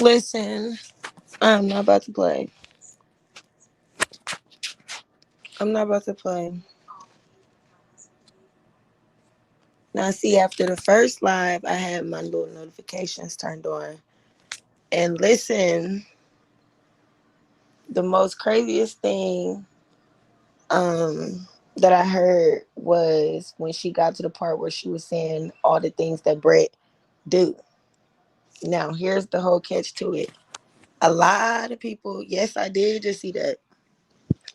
Listen, I'm not about to play. I'm not about to play. Now, see, after the first live, I had my little notifications turned on. And listen, the most craziest thing that I heard was when she got to the part where she was saying all the things that Brett do. Now, here's the whole catch to it. A lot of people, yes, I did just see that.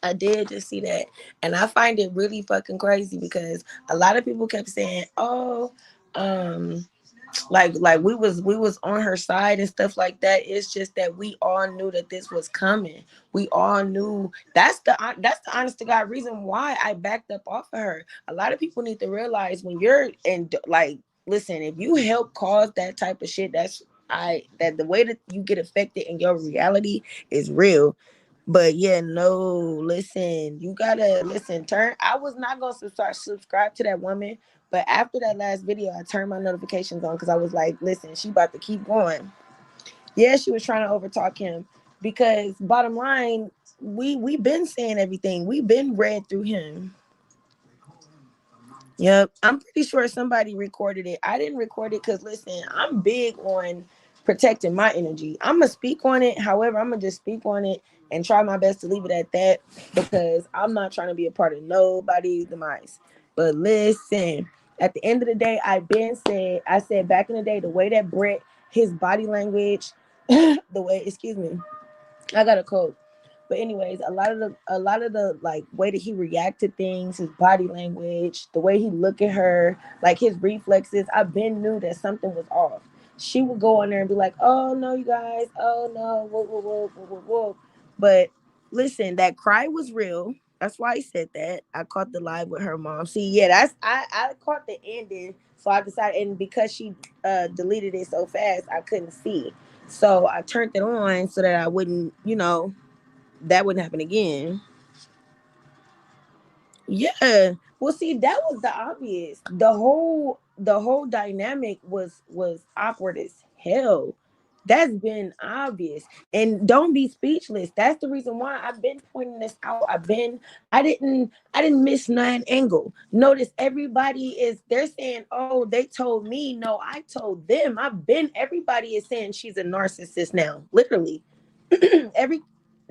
I did just see that. And I find it really fucking crazy because a lot of people kept saying, oh, um, like we was on her side and stuff like that. It's just that we all knew that this was coming. We all knew that's the honest to God reason why I backed up off of her. A lot of people need to realize when you're in, like, listen, if you help cause that type of shit, that the way that you get affected in your reality is real. But yeah, no, listen, you gotta listen. I was not gonna start subscribe to that woman, but after that last video, I turned my notifications on because I was like, listen, she about to keep going. Yeah, she was trying to overtalk him because bottom line, we been saying everything. We been read through him. Yep, I'm pretty sure somebody recorded it. I didn't record it because listen, I'm big on protecting my energy. I'm gonna speak on it. However, I'm gonna just speak on it and try my best to leave it at that because I'm not trying to be a part of nobody's demise. But listen, at the end of the day, I said back in the day, the way that Brett, his body language, the way, excuse me, I got a cold. But anyways, a lot of the like way that he reacted things, his body language, the way he look at her, like his reflexes, I been knew that something was off. She would go on there and be like, "Oh no, you guys, oh no, whoa, whoa, whoa, whoa, whoa, whoa." But listen, that cry was real. That's why I said that. I caught the live with her mom. See, yeah, I caught the ending, so I decided, and because she deleted it so fast, I couldn't see. So I turned it on so that I wouldn't, that wouldn't happen again. Yeah. Well, see, that was the obvious. The whole dynamic was awkward as hell. That's been obvious. And don't be speechless. That's the reason why I've been pointing this out. I didn't miss none angle. Notice they're saying, oh, they told me. No, I told them. Everybody is saying she's a narcissist now. Literally. every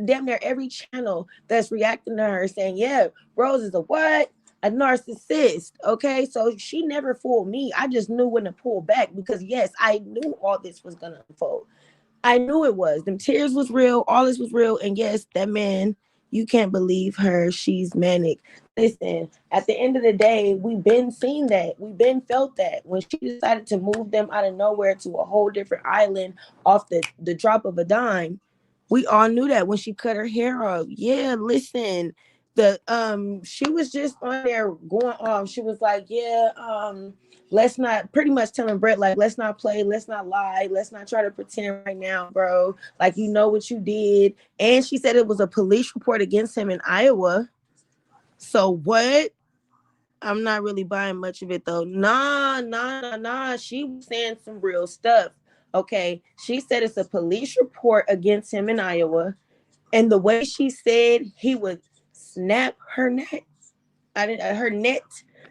Damn near every channel that's reacting to her saying, yeah, Rose is a what? A narcissist. Okay. So she never fooled me. I just knew when to pull back because yes, I knew all this was gonna unfold. I knew it was. Them tears was real, all this was real. And yes, that man, you can't believe her. She's manic. Listen, at the end of the day, we've been seeing that. We've been felt that. When she decided to move them out of nowhere to a whole different island off the drop of a dime, we all knew that when she cut her hair off. Yeah, listen. She was just on there going off. She was like, yeah, let's not, pretty much telling Brett, like, let's not play, let's not lie, let's not try to pretend right now, bro. Like, you know what you did. And she said it was a police report against him in Iowa. So what? I'm not really buying much of it though. Nah, nah, nah, nah. She was saying some real stuff. Okay. She said it's a police report against him in Iowa. And the way she said he would snap her neck, I didn't her net.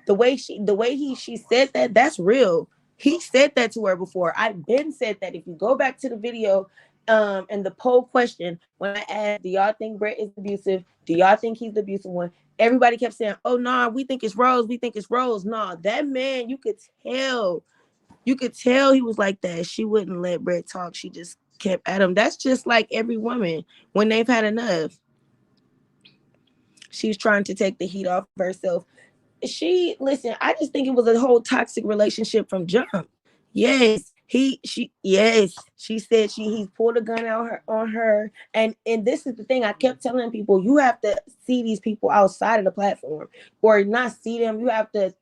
The way she said that, that's real. He said that to her before. I've been said that. If you go back to the video, and the poll question, when I asked, do y'all think Brett is abusive? Do y'all think he's the abusive one? Everybody kept saying, oh nah, we think it's Rose. We think it's Rose. Nah, that man, you could tell. You could tell he was like that. She wouldn't let Brett talk. She just kept at him. That's just like every woman when they've had enough. She's trying to take the heat off of herself. Listen, I just think it was a whole toxic relationship from jump. She said he's pulled a gun out on her. And this is the thing I kept telling people, you have to see these people outside of the platform, or not see them. You have to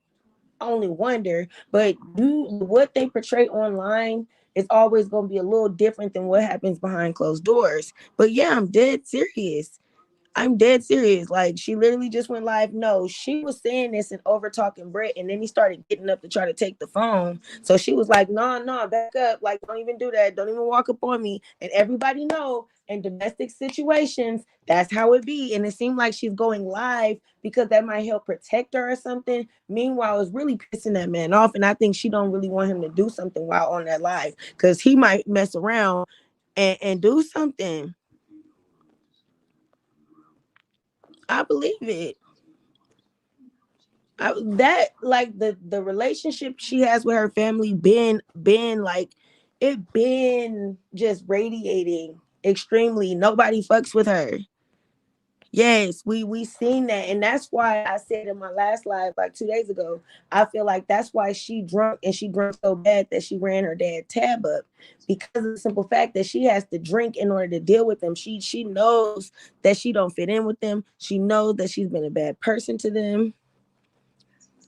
only wonder, but what they portray online is always going to be a little different than what happens behind closed doors. But yeah, I'm dead serious. I'm dead serious. Like, she literally just went live. No, she was saying this and over talking Brett, and then he started getting up to try to take the phone. So she was like, "No, no, back up. Like, don't even do that. Don't even walk up on me." And everybody know in domestic situations, that's how it be. And it seemed like she's going live because that might help protect her or something. Meanwhile, it's really pissing that man off, and I think she don't really want him to do something while on that live because he might mess around and do something. I believe it. That like the relationship she has with her family been like it been just radiating extremely. Nobody fucks with her. Yes, we seen that, and that's why I said in my last live like 2 days ago, I feel like that's why she drunk, and she drunk so bad that she ran her dad tab up, because of the simple fact that she has to drink in order to deal with them. She knows that she don't fit in with them. She knows that she's been a bad person to them.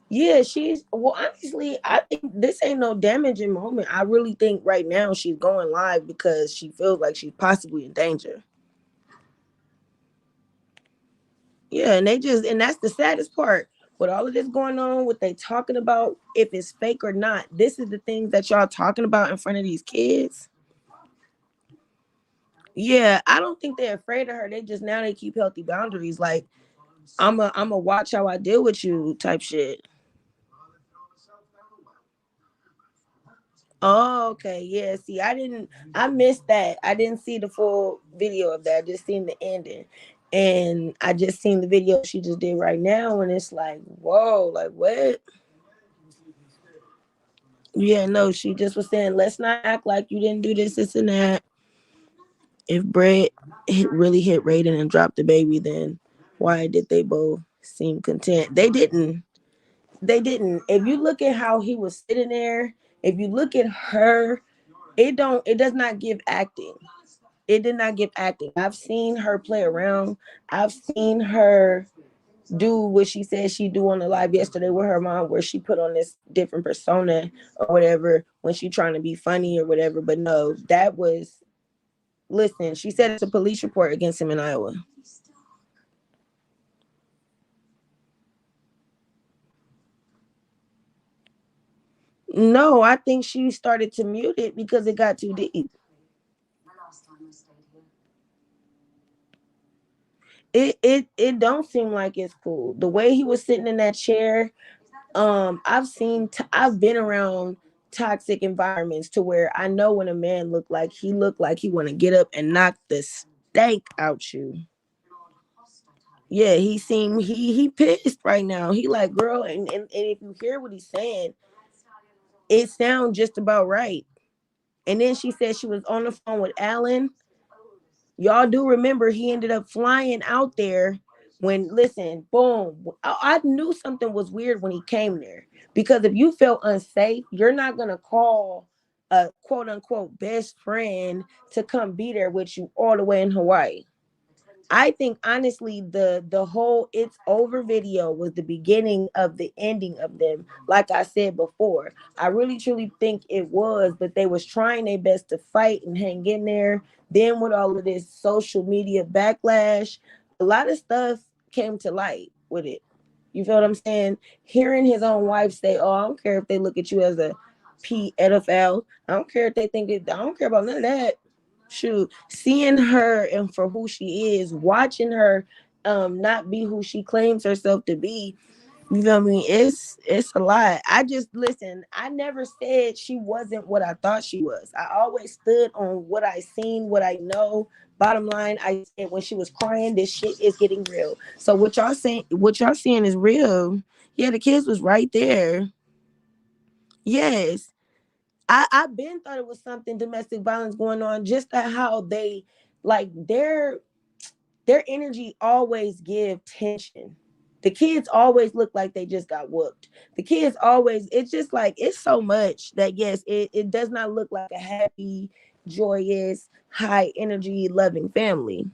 Yeah, she's well. Honestly, I think this ain't no damaging moment. I really think right now she's going live because she feels like she's possibly in danger. Yeah, and that's the saddest part. With all of this going on, what they talking about, if it's fake or not, this is the things that y'all talking about in front of these kids. Yeah, I don't think they're afraid of her. They just now they keep healthy boundaries. Like I'm a watch how I deal with you type shit. Oh, okay. Yeah. See, I missed that. I didn't see the full video of that. I just seen the ending. And I just seen the video she just did right now. And it's like, whoa, like what? Yeah, no, she just was saying, let's not act like you didn't do this, and that. If Brett really hit Raiden and dropped the baby, then why did they both seem content? They didn't. They didn't. If you look at how he was sitting there, if you look at her, it does not give acting. It did not give acting. I've seen her play around. I've seen her do what she said she do on the live yesterday with her mom, where she put on this different persona or whatever when she trying to be funny or whatever. But no, that was listen. She said it's a police report against him in Iowa. No, I think she started to mute it because it got too deep. It don't seem like it's cool. The way he was sitting in that chair, I've been around toxic environments to where I know when a man looked like he want to get up and knock the stank out you. Yeah, he pissed right now. He like, girl, and if you hear what he's saying, it sounds just about right. And then she said she was on the phone with Alan. Y'all do remember he ended up flying out there when, listen, boom. I knew something was weird when he came there, because if you felt unsafe, you're not going to call a quote unquote best friend to come be there with you all the way in Hawaii. I think honestly the whole "it's over" video was the beginning of the ending of them. Like I said before, I really truly think it was, but they was trying their best to fight and hang in there. Then with all of this social media backlash, a lot of stuff came to light with it. You feel what I'm saying? Hearing his own wife say, "Oh, I don't care if they look at you as a pedophile. I don't care if they think it. I don't care about none of that." Shoot, seeing her and for who she is, watching her not be who she claims herself to be, you feel me? It's a lot. I just listen, I never said she wasn't what I thought she was. I always stood on what I seen, what I know. Bottom line, I said when she was crying, this shit is getting real. So what y'all seeing is real. Yeah, the kids was right there. Yes. I been thought it was something domestic violence going on, just that how they like their energy always give tension. The kids always look like they just got whooped. The kids always, it's just like it's so much that yes, it does not look like a happy, joyous, high energy, loving family.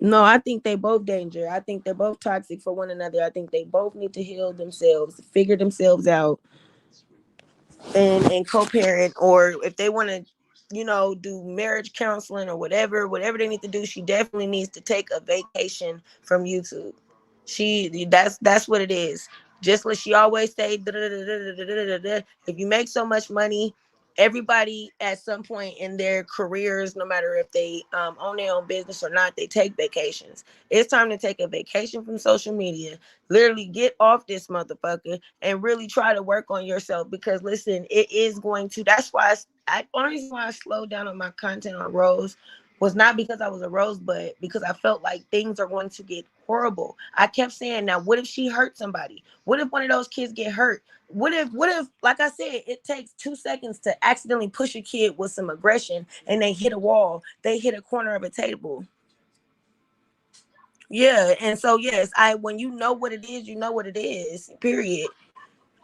No, I think they both danger. I think they're both toxic for one another. I think they both need to heal themselves, figure themselves out, and co-parent, or if they want to. do marriage counseling or whatever they need to do. She definitely needs to take a vacation from YouTube. That's what it is. Just like she always say, if you make so much money, everybody at some point in their careers, no matter if they own their own business or not, they take vacations. It's time to take a vacation from social media. Literally get off this motherfucker and really try to work on yourself, because listen, it is going to. That's why only reason why I slowed down on my content on Rose was not because I was a Rose, but because I felt like things are going to get horrible. I kept saying, now what if she hurt somebody? What if one of those kids get hurt? What if, like I said, it takes 2 seconds to accidentally push a kid with some aggression and they hit a wall, they hit a corner of a table. Yeah, and so yes, when you know what it is, you know what it is. Period.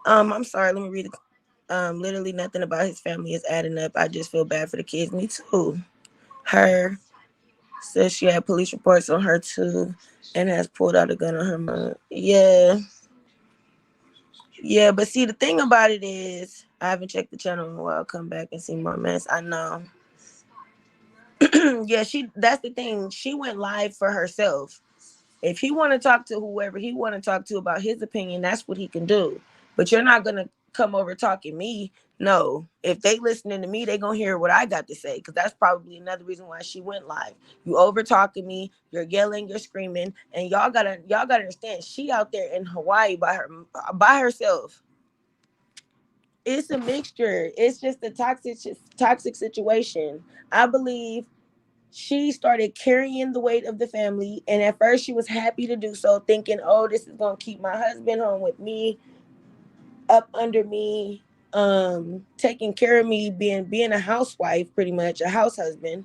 I'm sorry, let me read it. Literally nothing about his family is adding up. I just feel bad for the kids. Me too. Her says she had police reports on her too and has pulled out a gun on her mom. Yeah. Yeah, but see, the thing about it is, I haven't checked the channel in a while. I'll come back and see more mess. I know. Yeah, that's the thing. She went live for herself. If he want to talk to whoever he want to talk to about his opinion, that's what he can do. But you're not going to come over talking me. No. If they listening to me, they going to hear what I got to say, because that's probably another reason why she went live. You over talking me, you're yelling, you're screaming, and y'all gotta understand, she out there in Hawaii by herself. It's a mixture. It's just a toxic situation. I believe she started carrying the weight of the family, and at first she was happy to do so, thinking, oh, this is going to keep my husband home with me, up under me, taking care of me, being a housewife, pretty much a house husband.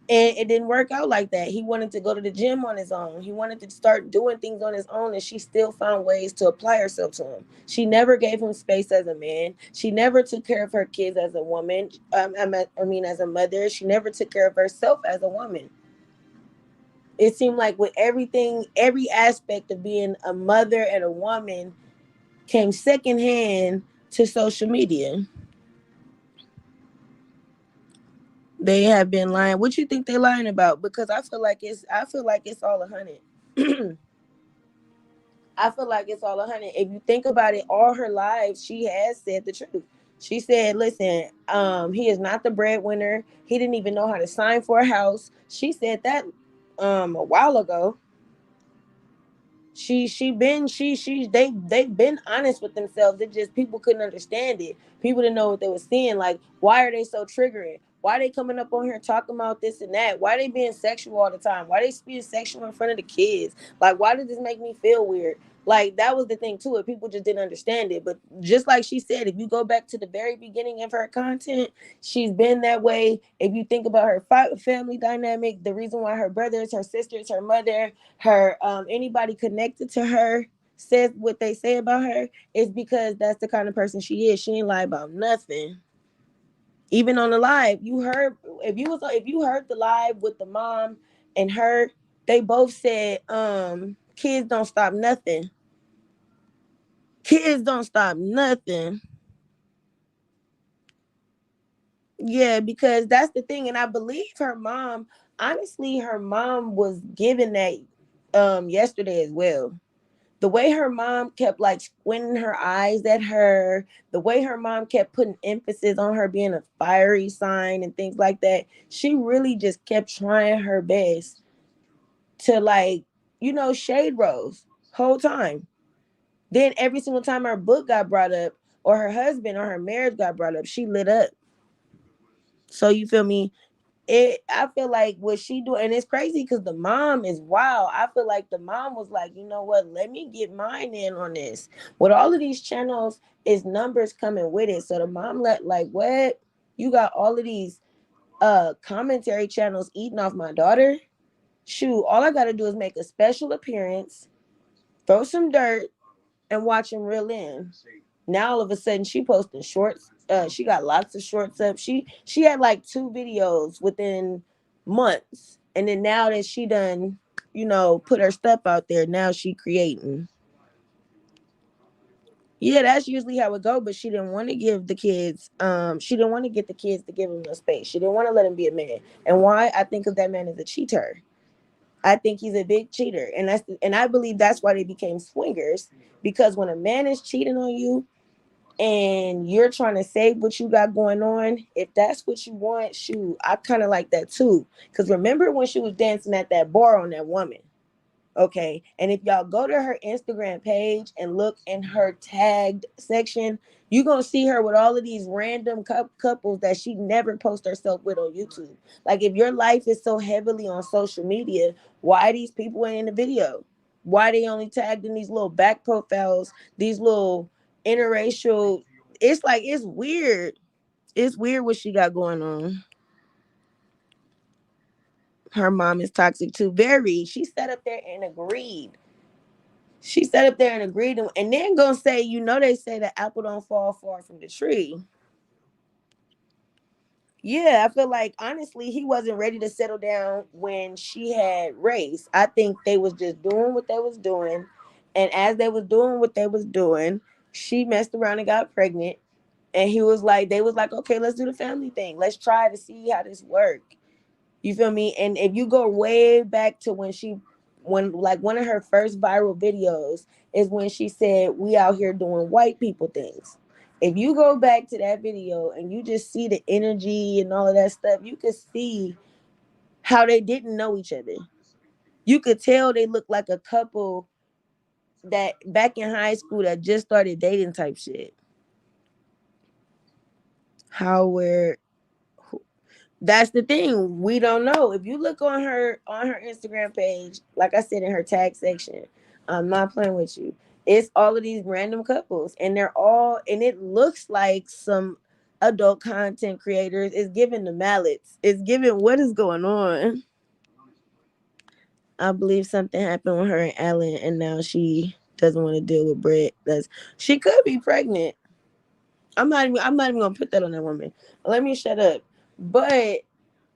And it didn't work out like that. He wanted to go to the gym on his own. He wanted to start doing things on his own, and she still found ways to apply herself to him. She never gave him space as a man. She never took care of her kids as a woman. As a mother. She never took care of herself as a woman. It seemed like with everything, every aspect of being a mother and a woman came secondhand to social media. They have been lying. What you think they lying about? Because I feel like it's all 100. I feel like it's all 100. If you think about it, all her life she has said the truth. She said, "Listen, he is not the breadwinner. He didn't even know how to sign for a house." She said that a while ago. They've been honest with themselves. It just people couldn't understand it. People didn't know what they were seeing. Like, why are they so triggering? Why are they coming up on here talking about this and that? Why are they being sexual all the time? Why are they being sexual in front of the kids? Like, why did this make me feel weird? Like, that was the thing too. It people just didn't understand it. But just like she said, if you go back to the very beginning of her content, she's been that way. If you think about her family dynamic, the reason why her brothers, her sisters, her mother, her anybody connected to her says what they say about her, is because that's the kind of person she is. She ain't lie about nothing. Even on the live, you heard, if you heard the live with the mom and her, they both said kids don't stop nothing. Kids don't stop nothing. Yeah, because that's the thing. And I believe her mom, honestly, her mom was given that yesterday as well. The way her mom kept like squinting her eyes at her, the way her mom kept putting emphasis on her being a fiery sign and things like that, she really just kept trying her best to, like, shade Rose whole time. Then every single time her book got brought up, or her husband or her marriage got brought up, she lit up. So you feel me? I feel like what she do, and it's crazy because the mom is wild. I feel like the mom was like, you know what, let me get mine in on this. With all of these channels, is numbers coming with it. So the mom let, like, what, you got all of these commentary channels eating off my daughter? Shoot, all I gotta do is make a special appearance, throw some dirt, and watch him reel in. Now all of a sudden she posting shorts. She got lots of shorts up. She had like 2 videos within months, and then now that she done, put her stuff out there, now she creating. Yeah, that's usually how it go. But she didn't want to give the kids. She didn't want to get the kids to give him no space. She didn't want to let him be a man. And why? I think of that man as a cheater. I think he's a big cheater, and I believe that's why they became swingers. Because when a man is cheating on you and you're trying to save what you got going on, if that's what you want, shoot, I kind of like that too. Because remember when she was dancing at that bar on that woman? Okay. And if y'all go to her Instagram page and look in her tagged section, you're going to see her with all of these random couples that she never posts herself with on YouTube. Like, if your life is so heavily on social media, why these people ain't in the video? Why they only tagged in these little back profiles, these little interracial? It's like, it's weird. It's weird what she got going on. Her mom is toxic too. Very. She sat up there and agreed. She sat up there and agreed, and then gonna say, they say the apple don't fall far from the tree. Yeah, I feel like honestly he wasn't ready to settle down when she had race. I think they was just doing what they was doing, and as they was doing what they was doing, she messed around and got pregnant. And they was like, okay, let's do the family thing. Let's try to see how this work. You feel me? And if you go way back to when like one of her first viral videos is when she said, "We out here doing white people things." If you go back to that video and you just see the energy and all of that stuff, you could see how they didn't know each other. You could tell they looked like a couple that back in high school that just started dating type shit. How where That's the thing. We don't know. If you look on her Instagram page, like I said in her tag section, I'm not playing with you. It's all of these random couples, and they're all, and it looks like some adult content creators. It's giving the mallets. It's giving what is going on. I believe something happened with her and Alan, and now she doesn't want to deal with Brett. That's She could be pregnant. I'm not even gonna put that on that woman. Let me shut up. But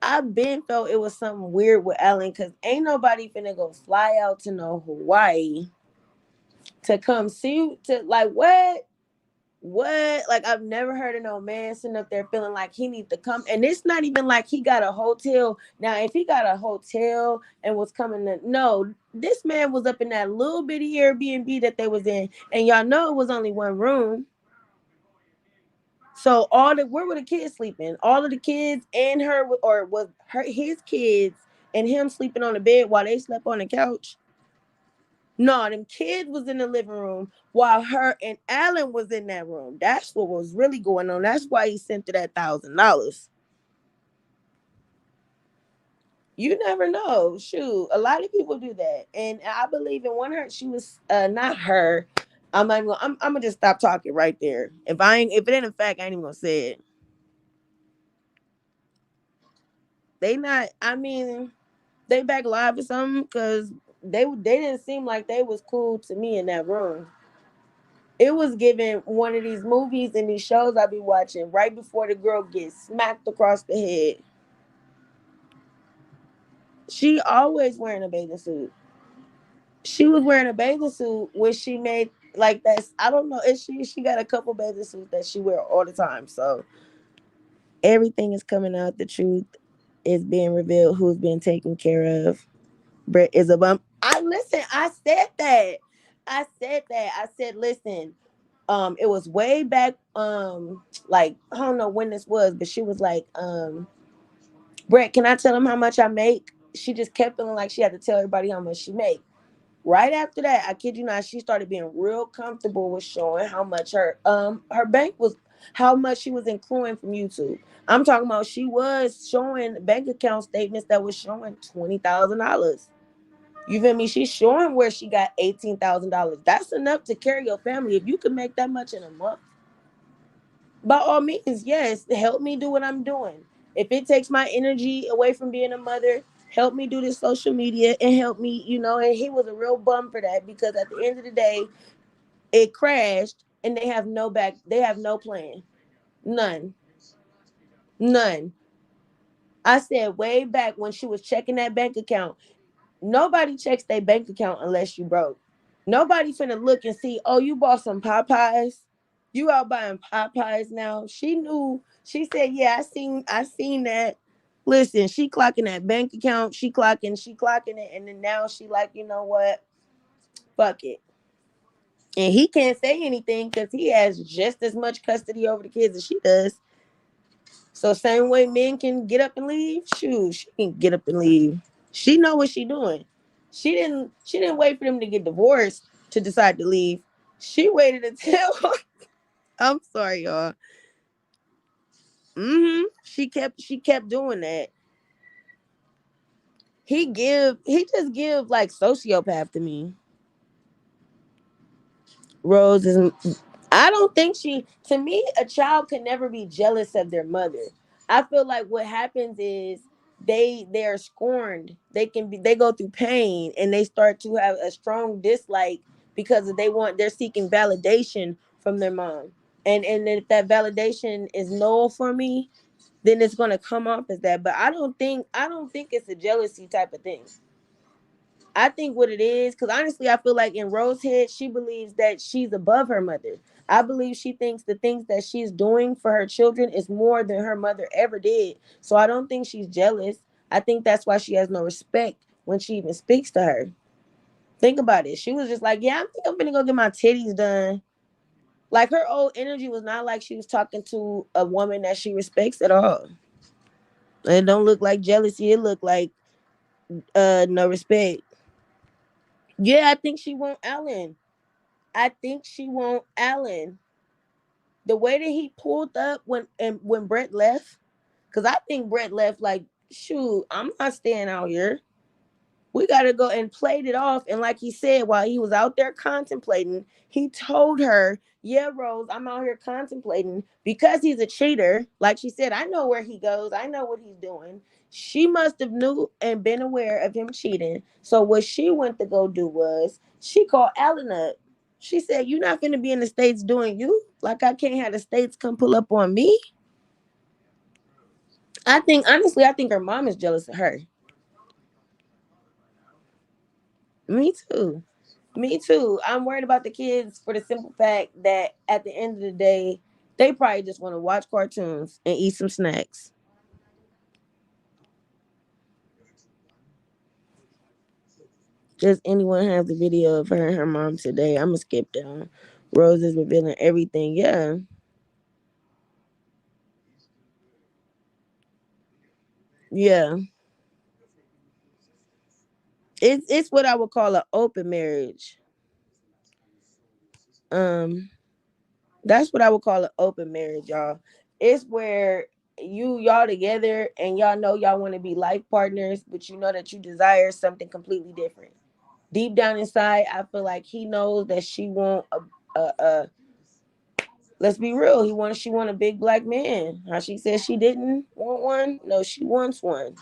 I've been felt it was something weird with Alan because ain't nobody finna go fly out to no Hawaii to come see to like what? What? Like, I've never heard of no man sitting up there feeling like he needs to come. And it's not even like he got a hotel. Now, if he got a hotel and was coming to no, this man was up in that little bitty Airbnb that they was in, and y'all know it was only one room. So where were the kids sleeping? All of the kids and her, or was his kids and him sleeping on the bed while they slept on the couch? No, them kids was in the living room while her and Alan was in that room. That's what was really going on. That's why he sent her that $1,000. You never know. Shoot, a lot of people do that, and I believe in one her. She was not her. I'm gonna just stop talking right there. If it ain't a fact, I ain't even gonna say it. They not. I mean, they back live or something because they didn't seem like they was cool to me in that room. It was given one of these movies and these shows I be watching right before the girl gets smacked across the head. She always wearing a bathing suit. She was wearing a bathing suit when she made like that. I don't know. If she got a couple bathing suits that she wear all the time. So everything is coming out. The truth is being revealed. Who's been taken care of. Brett is a bum. I listen. I said that. I said, listen. It was way back. Like I don't know when this was, but she was like, Brett, can I tell him how much I make? She just kept feeling like she had to tell everybody how much she make. Right after that, I kid you not, she started being real comfortable with showing how much her bank was, how much she was accruing from YouTube. I'm talking about she was showing bank account statements that was showing $20,000. You feel me? She's showing where she got $18,000. That's enough to carry your family. If you can make that much in a month, by all means, yes, help me do what I'm doing. If it takes my energy away from being a mother, help me do this social media and help me, And he was a real bum for that because at the end of the day, it crashed and they have no plan. None. None. I said way back when she was checking that bank account, nobody checks their bank account unless you broke. Nobody finna look and see, oh, you bought some Popeyes. You out buying Popeyes now. She knew. She said, yeah, I seen that. Listen, she clocking that bank account. She clocking it. And then now she like, you know what? Fuck it. And he can't say anything because he has just as much custody over the kids as she does. So same way men can get up and leave, shoot, she can get up and leave. She know what she doing. She didn't wait for them to get divorced to decide to leave. She waited until I'm sorry, y'all. She kept doing that. He just give like sociopath to me. Rose is I don't think she to me a child can never be jealous of their mother. I feel like what happens is they're scorned. They go through pain and they start to have a strong dislike because they're seeking validation from their mom. And if that validation is null for me, then it's gonna come off as that. But I don't think it's a jealousy type of thing. I think what it is, because honestly, I feel like in Rose's head, she believes that she's above her mother. I believe she thinks the things that she's doing for her children is more than her mother ever did. So I don't think she's jealous. I think that's why she has no respect when she even speaks to her. Think about it. She was just like, yeah, I think I'm gonna go get my titties done. Like her old energy was not like she was talking to a woman that she respects at all. It don't look like jealousy. It looked like no respect. Yeah, I think she want Alan. I think she want Alan. The way that he pulled up when Brett left, because I think Brett left like, shoot, I'm not staying out here. We gotta go and played it off. And like he said, while he was out there contemplating, he told her, yeah, Rose, I'm out here contemplating because he's a cheater. Like she said, I know where he goes, I know what he's doing. She must have knew and been aware of him cheating. So what she went to go do was she called Alan up. She said, you're not gonna be in the States doing you. Like I can't have the States come pull up on me. I think her mom is jealous of her. Me too. Me too. I'm worried about the kids for the simple fact that at the end of the day, they probably just want to watch cartoons and eat some snacks. Does anyone have the video of her and her mom today? I'm gonna skip down. Rose is revealing everything. Yeah, yeah. It's what I would call an open marriage. Um, that's what I would call an open marriage, y'all. It's where y'all together and y'all know y'all want to be life partners, but you know that you desire something completely different. Deep down inside, I feel like he knows that she want a let's be real, she want a big black man. How she said she didn't want one? No, she wants one.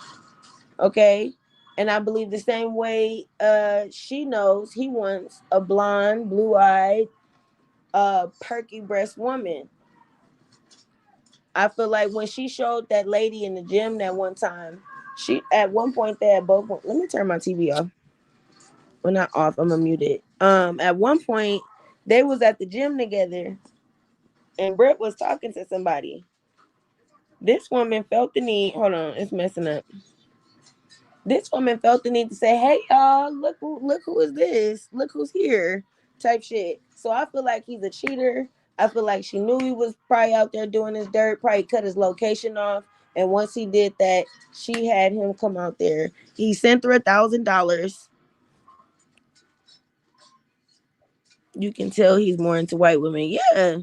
Okay? And I believe the same way she knows he wants a blonde, blue-eyed, perky breast woman. I feel like when she showed that lady in the gym that one time, she at one point they had both let me turn my TV off. Well, not off, I'm gonna mute it. At one point they was at the gym together and Britt was talking to somebody. This woman felt the need. Hold on, it's messing up. This woman felt the need to say, "Hey, y'all, look who is this? Look who's here," type shit. So I feel like he's a cheater. I feel like she knew he was probably out there doing his dirt. Probably cut his location off, and once he did that, she had him come out there. He sent her $1,000. You can tell he's more into white women. Yeah,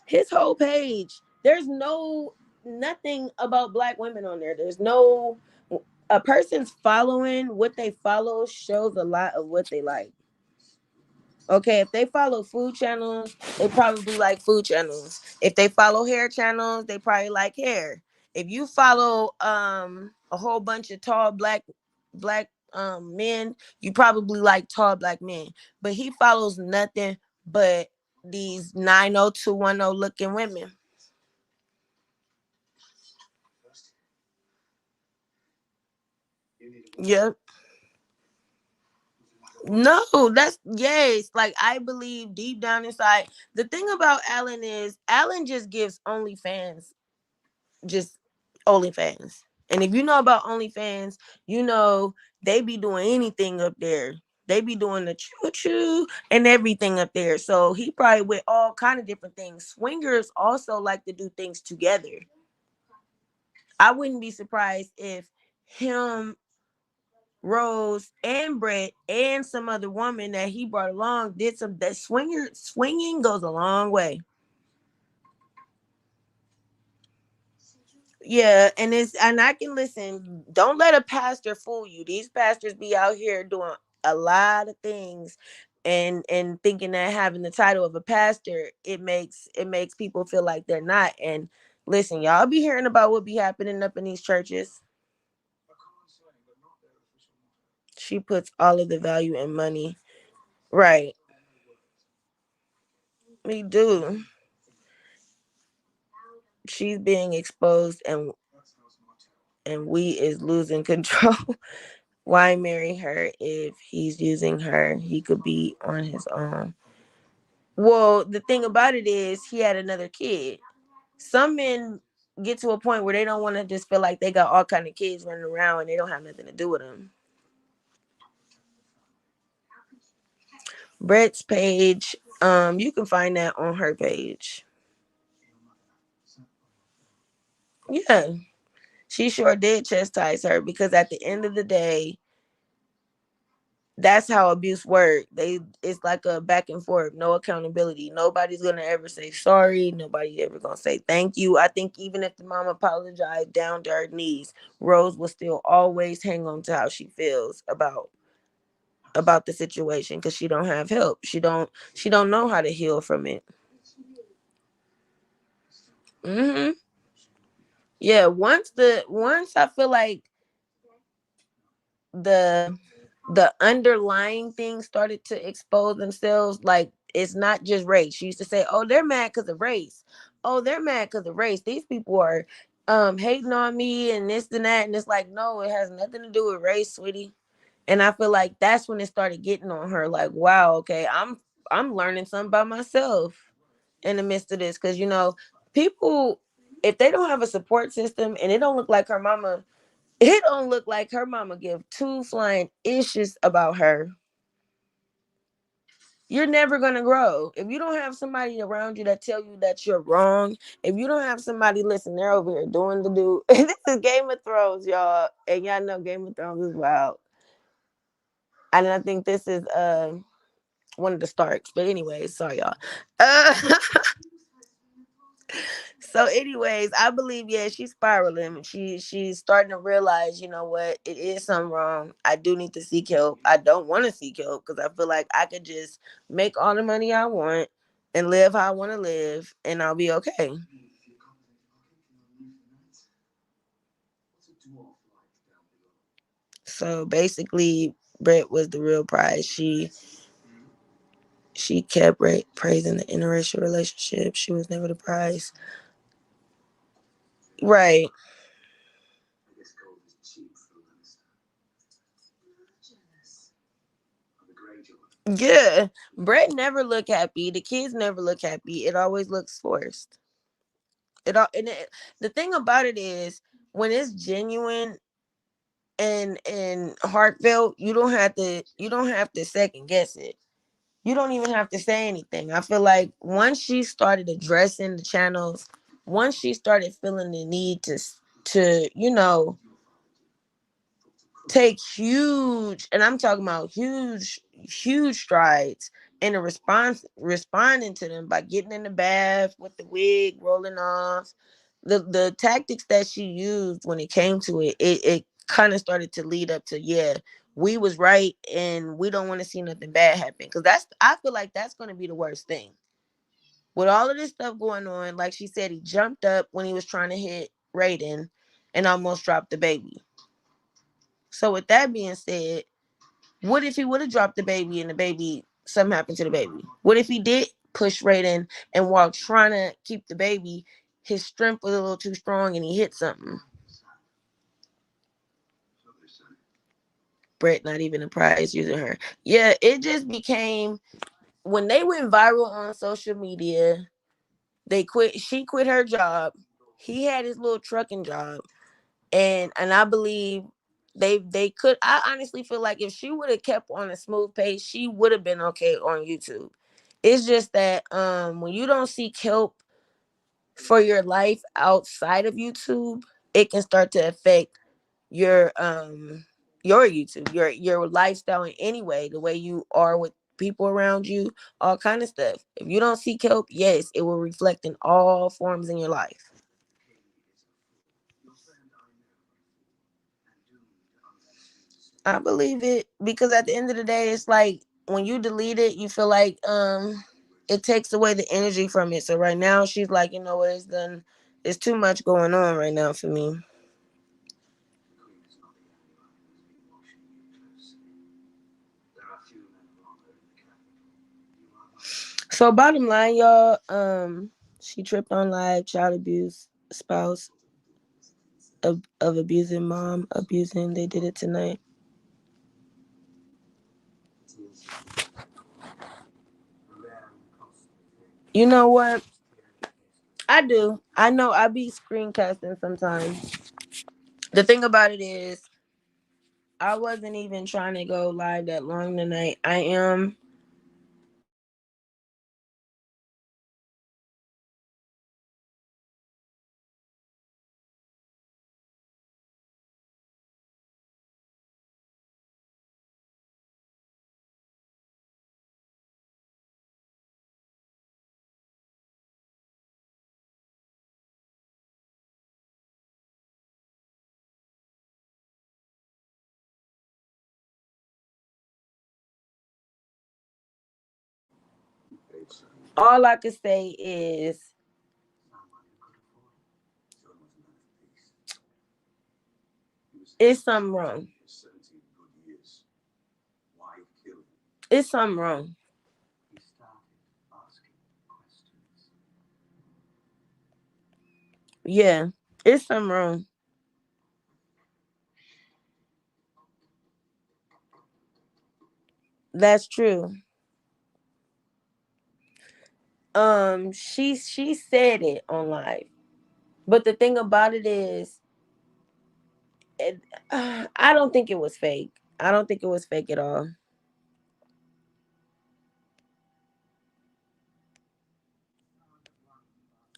his whole page. There's no nothing about black women on there. There's no a person's following what they follow shows a lot of what they like. Okay, if they follow food channels, they probably like food channels. If they follow hair channels, they probably like hair. If you follow a whole bunch of tall black men, you probably like tall black men. But he follows nothing but these 90210 looking women. Yep. No, that's yes. Like I believe deep down inside. The thing about Alan is Alan just gives OnlyFans just OnlyFans. And if you know about OnlyFans, you know they be doing anything up there. They be doing the choo choo and everything up there. So he probably with all kind of different things. Swingers also like to do things together. I wouldn't be surprised if him, Rose, and Brett, and some other woman that he brought along did some that swinging goes a long way. Yeah, and I can listen. Don't let a pastor fool you. These pastors be out here doing a lot of things and thinking that having the title of a pastor, it makes people feel like they're not. And listen, y'all be hearing about what be happening up in these churches. She puts all of the value in money. Right. We do. She's being exposed and we is losing control. Why marry her if he's using her? He could be on his own. Well, the thing about it is he had another kid. Some men get to a point where they don't want to just feel like they got all kind of kids running around and they don't have nothing to do with them. Brett's page, you can find that on her page. Yeah, she sure did chastise her because at the end of the day, that's how abuse works. It's like a back and forth, no accountability. Nobody's gonna ever say sorry. Nobody ever gonna say thank you. I think even if the mom apologized down to her knees, Rose will still always hang on to how she feels about the situation because she don't have help. She don't know how to heal from it. Hmm. Yeah, once I feel like the the underlying things started to expose themselves, like it's not just race. She used to say, oh, they're mad because of race. Oh, they're mad because of race. These people are hating on me and this and that. And it's like, no, it has nothing to do with race, sweetie. And I feel like that's when it started getting on her. Like, wow, okay, I'm learning something about myself in the midst of this. Cause people, if they don't have a support system and it don't look like her mama, it don't look like her mama give two flying issues about her, you're never gonna grow. If you don't have somebody around you that tell you that you're wrong, if you don't have somebody, listen, they're over here doing the do. This is Game of Thrones, y'all, and y'all know Game of Thrones is wild. And I think this is one of the Starks. But anyways, sorry y'all. Uh, so anyways, I believe yeah, she's spiraling. She's starting to realize, you know what, it is something wrong. I do need to seek help. I don't want to seek help because I feel like I could just make all the money I want and live how I want to live and I'll be okay. So basically Brett was the real prize. She kept praising the interracial relationship. She was never the prize. Right. Yeah. Brett never look happy. The kids never look happy. It always looks forced. The thing about it is when it's genuine and heartfelt, you don't have to second guess it. You don't even have to say anything. I feel like once she started addressing the channels, once she started feeling the need to take huge, and I'm talking about huge strides in a responding to them by getting in the bath with the wig rolling off. The tactics that she used when it came to it kind of started to lead up to, yeah, we was right and we don't want to see nothing bad happen. Because I feel like that's going to be the worst thing. With all of this stuff going on, like she said, he jumped up when he was trying to hit Raiden and almost dropped the baby. So with that being said, what if he would have dropped the baby and the baby, something happened to the baby? What if he did push Raiden and while trying to keep the baby, his strength was a little too strong and he hit something? Brett not even a prize using her. Yeah, it just became when they went viral on social media. They quit. She quit her job. He had his little trucking job, and I believe they could. I honestly feel like if she would have kept on a smooth pace, she would have been okay on YouTube. It's just that when you don't seek help for your life outside of YouTube, it can start to affect your YouTube, your lifestyle in any way, the way you are with people around you, all kind of stuff. If you don't seek help, yes, it will reflect in all forms in your life. I believe it because at the end of the day, it's like when you delete it, you feel like it takes away the energy from it. So right now she's like, you know what, it's done. It's too much going on right now for me. So bottom line, y'all, she tripped on live, child abuse, spouse of abusing, mom abusing. They did it tonight. You know what? I do. I know I be screencasting sometimes. The thing about it is, I wasn't even trying to go live that long tonight. I am. All I can say is it's something wrong. It's something wrong. Yeah, it's something wrong. That's true. She said it on live, but the thing about it is, it, I don't think it was fake. I don't think it was fake at all.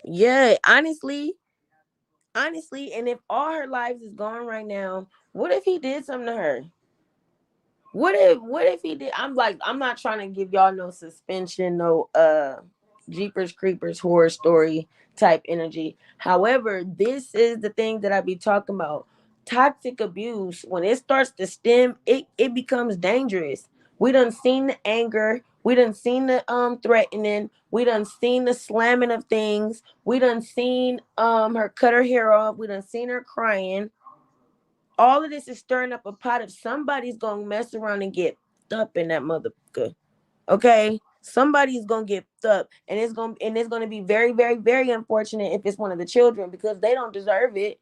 Yeah, honestly, and if all her lives is gone right now, what if he did something to her? What if he did? I'm not trying to give y'all no suspension, no Jeepers Creepers horror story type energy. However, this is the thing that I be talking about. Toxic abuse, when it starts to stem, it becomes dangerous. We done seen the anger, we done seen the threatening, we done seen the slamming of things, we done seen her cut her hair off, we done seen her crying. All of this is stirring up a pot of somebody's gonna mess around and get up in that motherfucker. Okay, somebody's gonna get up, and it's gonna be very, very, very unfortunate if it's one of the children because they don't deserve it.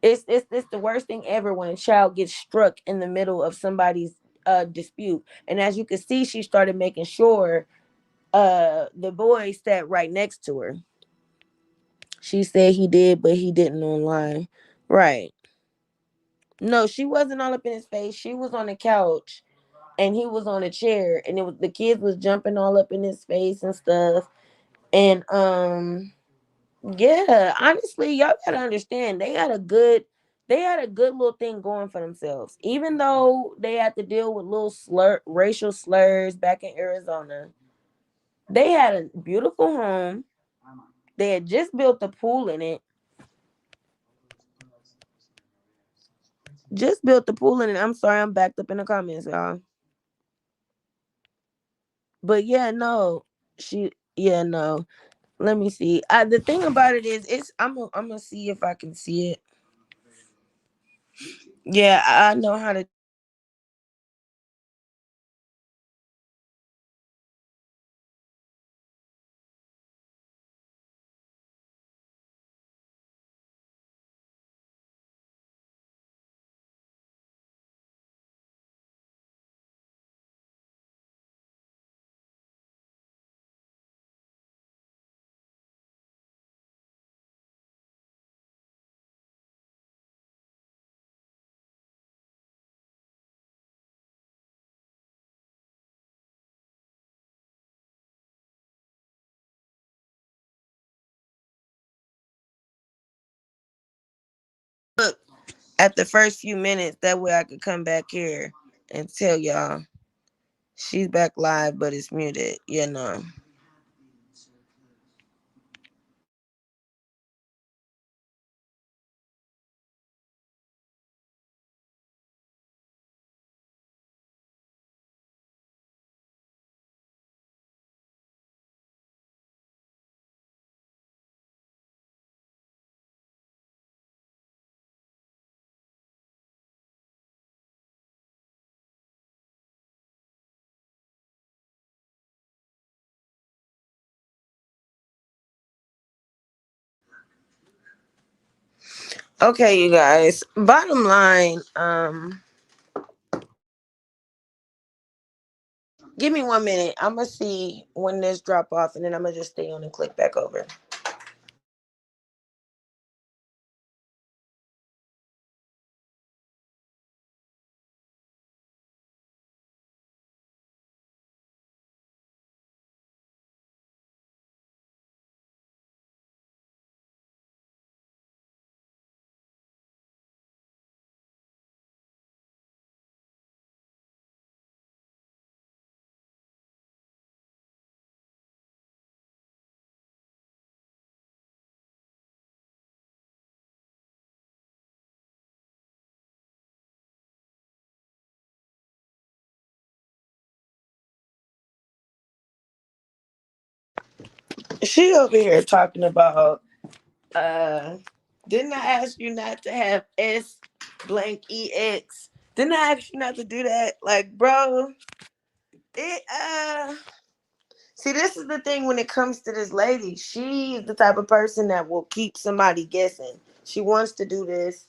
It's the worst thing ever when a child gets struck in the middle of somebody's dispute. And as you can see, she started making sure the boy sat right next to her. She said he did, but he didn't online. Right. No, she wasn't all up in his face. She was on the couch and he was on a chair and it was the kids was jumping all up in his face and stuff. And yeah, honestly, y'all gotta understand they had a good little thing going for themselves. Even though they had to deal with little racial slurs back in Arizona, they had a beautiful home. They had just built a pool in it. Just built the pool in it. I'm sorry, I'm backed up in the comments, y'all. But yeah, no, yeah, no. Let me see. The thing about it is, I'm gonna see if I can see it. Yeah, I know how to at the first few minutes. That way I could come back here and tell y'all she's back live, but it's muted. You know. Okay, you guys. Bottom line, give me 1 minute. I'm gonna see when this drop off, and then I'm gonna just stay on and click back over. She over here talking about uh didn't I ask you not to have S blank EX? Didn't I ask you not to do that? Like, bro, it see, this is the thing when it comes to this lady. She's the type of person that will keep somebody guessing. She wants to do this.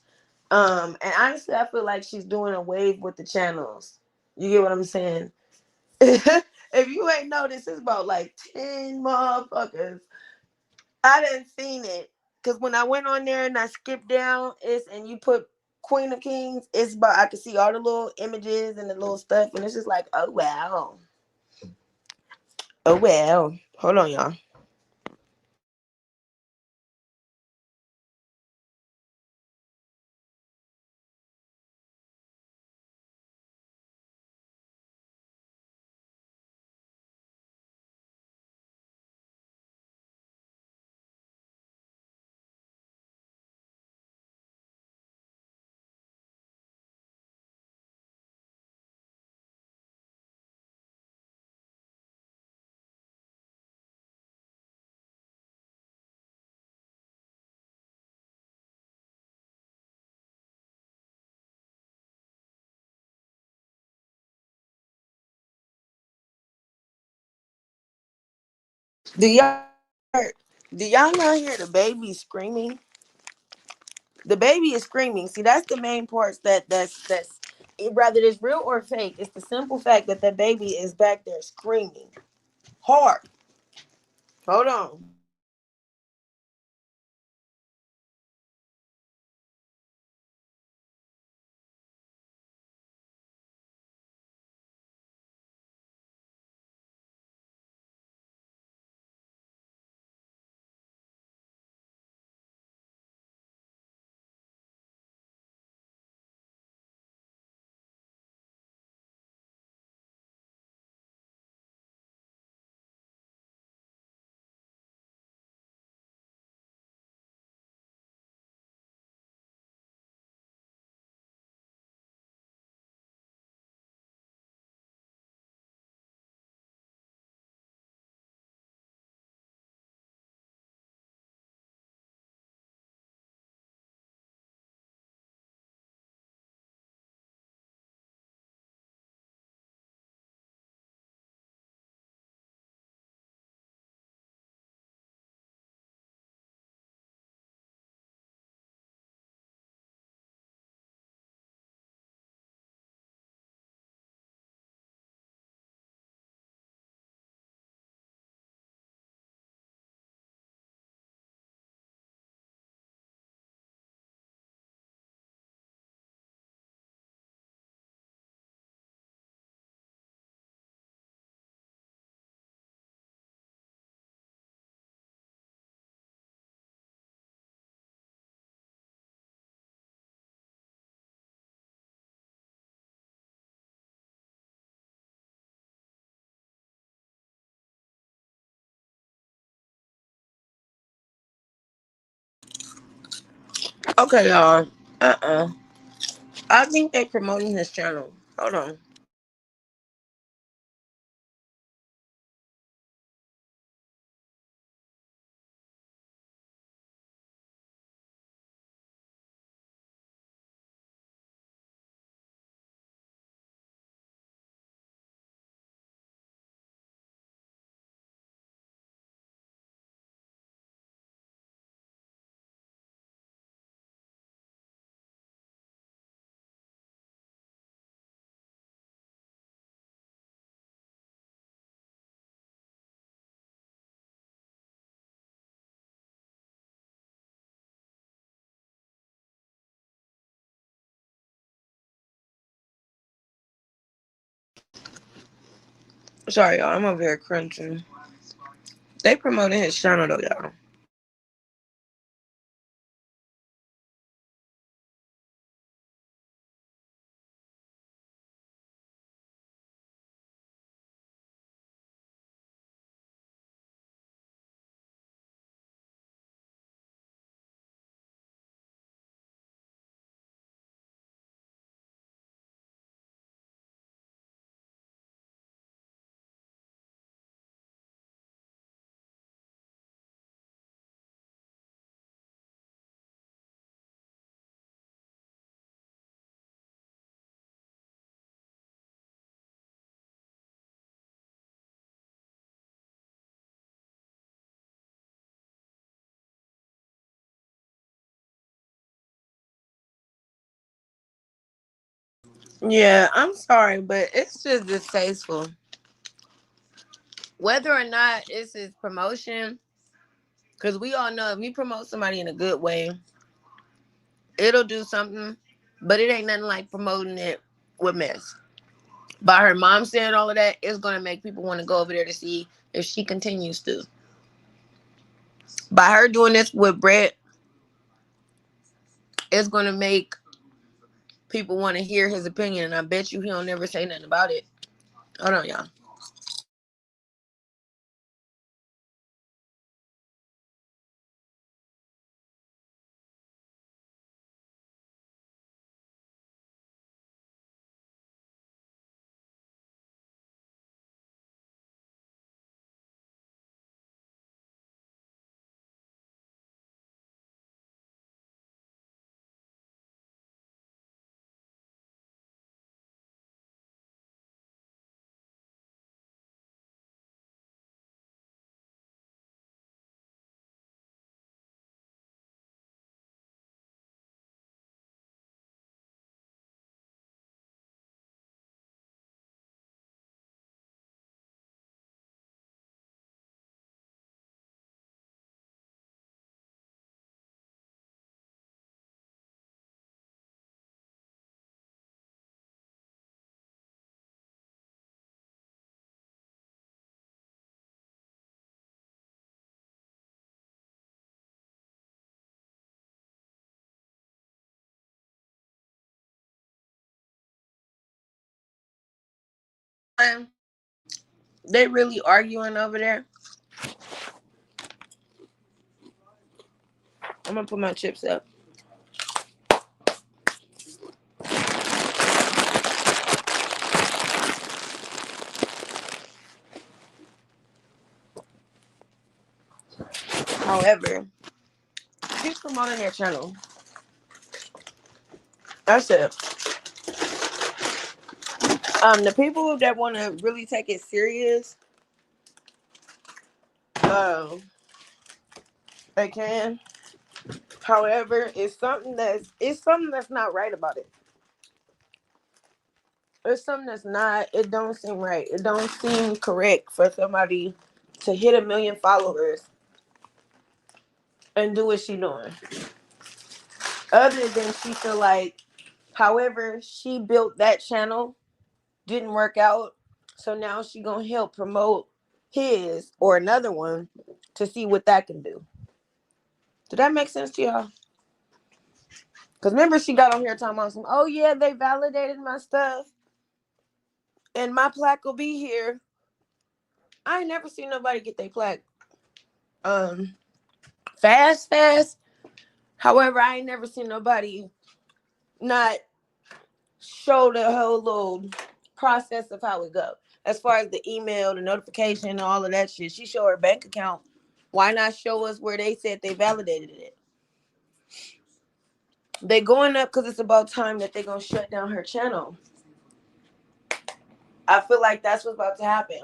And honestly, I feel like she's doing a wave with the channels. You get what I'm saying? If you ain't noticed, it's about like 10 motherfuckers. I didn't seen it. Cause when I went on there and I skipped down, it's and you put Queen of Kings, it's about I could see all the little images and the little stuff, and it's just like, oh wow. Oh well. Hold on, y'all. Do y'all do y'all not hear the baby screaming? The baby is screaming. See, that's the main parts that's whether it's real or fake. It's the simple fact that the baby is back there screaming hard. Hold on. Okay, y'all. I think they promoting his channel. Hold on. Sorry, y'all. I'm over here crunching. They promoting his channel though, y'all. Yeah, I'm sorry, but it's just distasteful. Whether or not it's his promotion, because we all know if you promote somebody in a good way, it'll do something. But it ain't nothing like promoting it with mess. By her mom saying all of that, it's gonna make people want to go over there to see if she continues to. By her doing this with Brett, it's gonna make people want to hear his opinion, and I bet you he'll never say nothing about it. Hold on, y'all. They really arguing over there. I'm gonna put my chips up. However, she's promoting their channel. That's it. The people that want to really take it serious, um, they can. However, it's something that's not right about it. It's something that's not. It don't seem right. It don't seem correct for somebody to hit 1 million followers and do what she doing. Other than she feel like, however, she built that channel didn't work out, so now she gonna help promote his or another one to see what that can do. Did that make sense to y'all? Because remember, she got on here talking about some, oh yeah, they validated my stuff and my plaque will be here. I ain't never seen nobody get their plaque um fast. However, I ain't never seen nobody not show the whole little process of how it go. As far as the email, the notification, and all of that shit, she showed her bank account. Why not show us where they said they validated it? They going up because it's about time that they gonna shut down her channel. I feel like that's what's about to happen.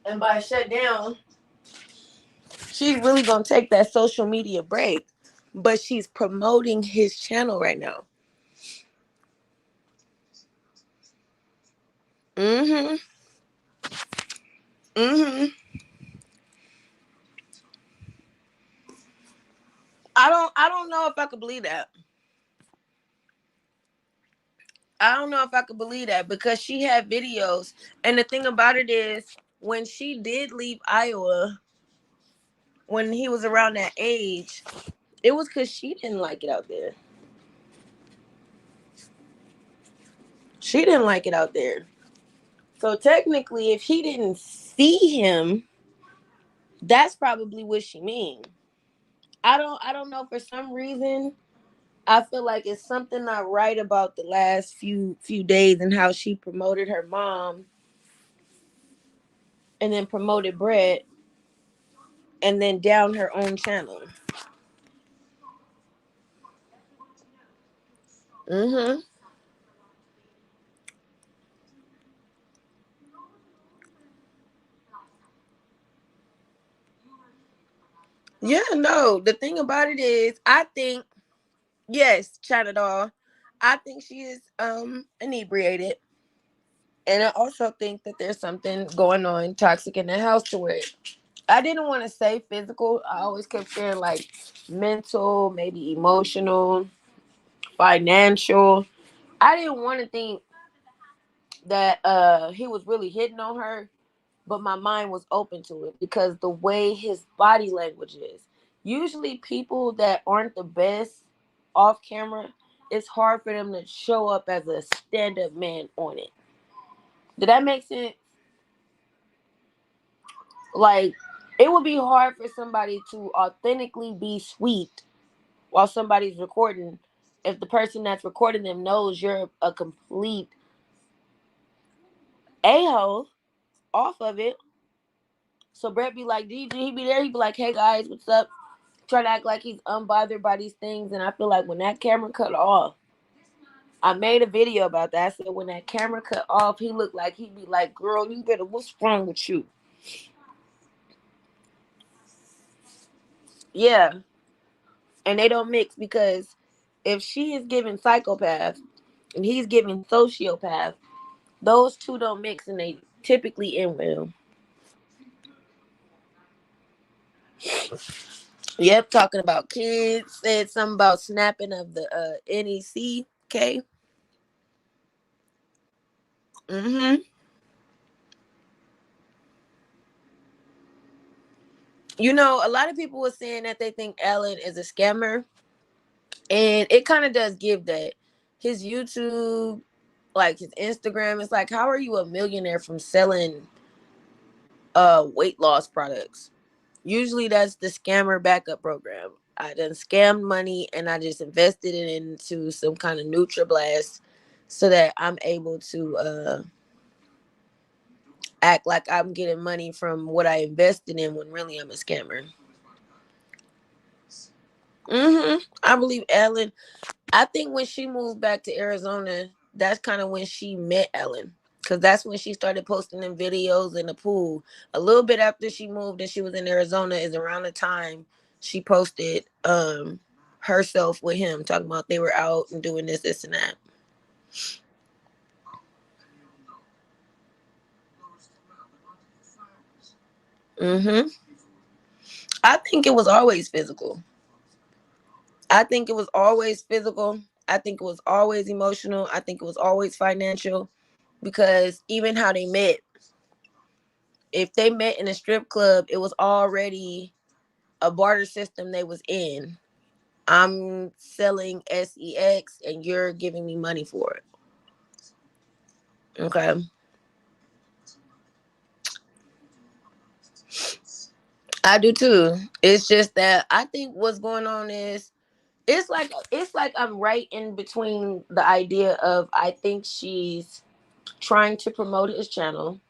And by shut down, she's really gonna take that social media break. But she's promoting his channel right now. Mm-hmm. Mm-hmm. I don't know if I could believe that. I don't know if I could believe that because she had videos. And the thing about it is, when she did leave Iowa, when he was around that age, it was because she didn't like it out there. She didn't like it out there. So technically, if he didn't see him, that's probably what she mean. I don't know, for some reason I feel like it's something not right about the last few days and how she promoted her mom and then promoted Brett and then down her own channel. Mm-hmm. Yeah, no. The thing about it is, I think, yes, China doll, I think she is inebriated. And I also think that there's something going on toxic in the house to where I didn't want to say physical. I always kept saying like mental, maybe emotional, financial. I didn't want to think that he was really hitting on her, but my mind was open to it because the way his body language is. Usually people that aren't the best off camera, it's hard for them to show up as a stand-up man on it. Did that make sense? Like, it would be hard for somebody to authentically be sweet while somebody's recording if the person that's recording them knows you're a complete a-hole off of it. So Brett be like, DJ, he be there, he be like, hey guys, what's up? Try to act like he's unbothered by these things. And I feel like when that camera cut off, I made a video about that. I said when that camera cut off, he looked like he'd be like, girl, you better, what's wrong with you? Yeah. And they don't mix because if she is giving psychopath and he's giving sociopath, those two don't mix and they typically end well. Yep, talking about kids. Said something about snapping of the NEC. Okay. Mm-hmm. You know, a lot of people were saying that they think Ellen is a scammer, and it kind of does give that. His YouTube, like his Instagram, it's like, how are you a millionaire from selling weight loss products? Usually that's the scammer backup program. I done scammed money and I just invested it into some kind of NutriBlast so that I'm able to act like I'm getting money from what I invested in when really I'm a scammer. I believe Ellen. I think when she moved back to Arizona, that's kind of when she met Ellen. Because that's when she started posting them videos in the pool. A little bit after she moved and she was in Arizona is around the time she posted herself with him, talking about they were out and doing this, and that. hmm I think it was always physical. I think it was always physical. I think it was always emotional. I think it was always financial because even how they met, if they met in a strip club, it was already a barter system they was in. I'm selling sex and you're giving me money for it. Okay. I do too. It's just that I think what's going on is it's like I'm right in between the idea of I think she's trying to promote his channel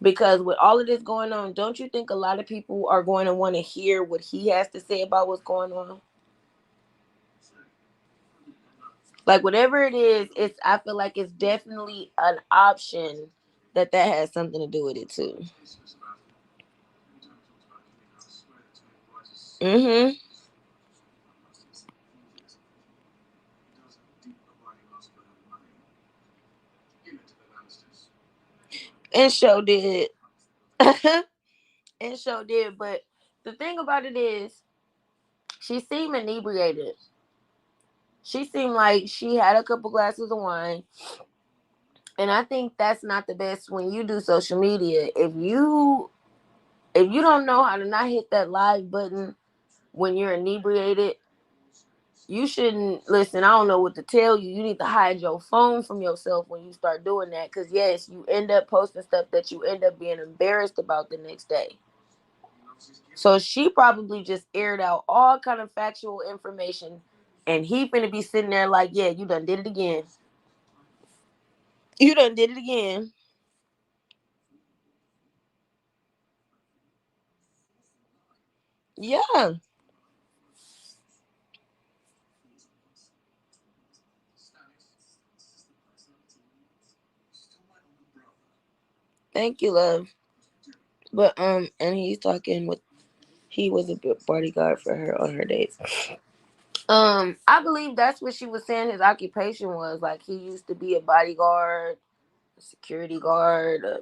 because with all of this going on, don't you think a lot of people are going to want to hear what he has to say about what's going on? Like whatever it is, it's I feel like it's definitely an option that has something to do with it too. Mhm. And show did. And show did, but the thing about it is she seemed inebriated. She seemed like she had a couple glasses of wine. And I think that's not the best when you do social media. If you don't know how to not hit that live button when you're inebriated, you shouldn't listen. I don't know what to tell you. You need to hide your phone from yourself when you start doing that. Cause yes, you end up posting stuff that you end up being embarrassed about the next day. So she probably just aired out all kind of factual information, and he finna be sitting there like, yeah, you done did it again. You done did it again. Yeah. Thank you, love. But and he's talking with he was a bodyguard for her on her dates. I believe that's what she was saying his occupation was. Like he used to be a bodyguard, a security guard, a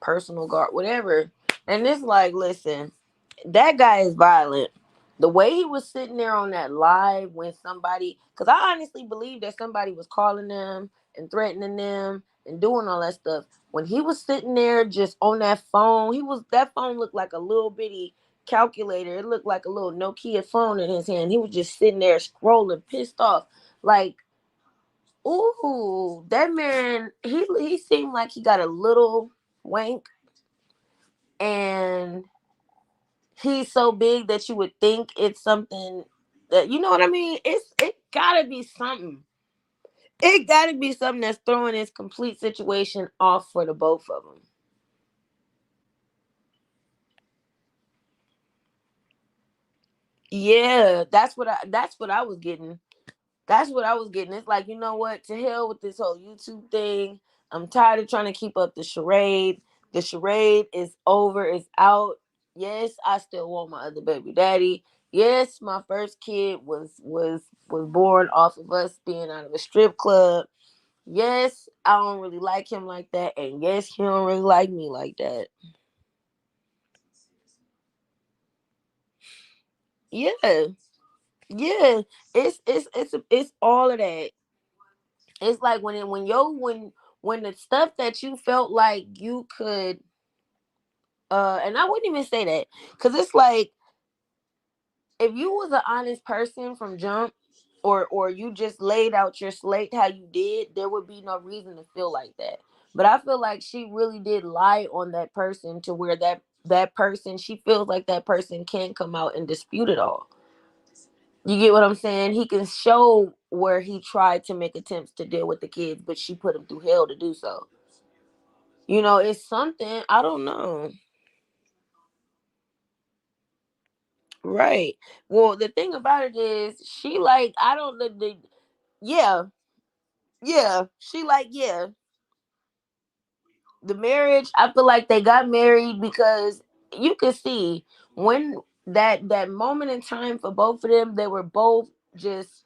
personal guard, whatever. And it's like, listen, that guy is violent. The way he was sitting there on that live when somebody, because I honestly believe that somebody was calling them and threatening them and doing all that stuff. When he was sitting there just on that phone, that phone looked like a little bitty calculator. It looked like a little Nokia phone in his hand. He was just sitting there scrolling, pissed off. Like, ooh, that man, he seemed like he got a little wank, and he's so big that you would think it's something that you know what I mean. It gotta be something. It gotta be something that's throwing this complete situation off for the both of them. Yeah, that's what I was getting. That's what I was getting. It's like, you know what? To hell with this whole YouTube thing. I'm tired of trying to keep up the charade. The charade is over. It's out. Yes, I still want my other baby daddy. Yes, my first kid was born off of us being out of a strip club. Yes, I don't really like him like that, and yes, he don't really like me like that. Yeah, yeah. It's all of that. It's like when the stuff that you felt like you could and I wouldn't even say that because it's like if you was an honest person from jump or you just laid out your slate how you did, there would be no reason to feel like that. But I feel like she really did lie on that person to where that person she feels like that person can't come out and dispute it all. You get what I'm saying? He can show where he tried to make attempts to deal with the kids, but she put him through hell to do so. It's something. I don't know. Right. Well, the thing about it is, she like I don't yeah, yeah. She like yeah. The marriage. I feel like they got married because you could see when that moment in time for both of them, they were both just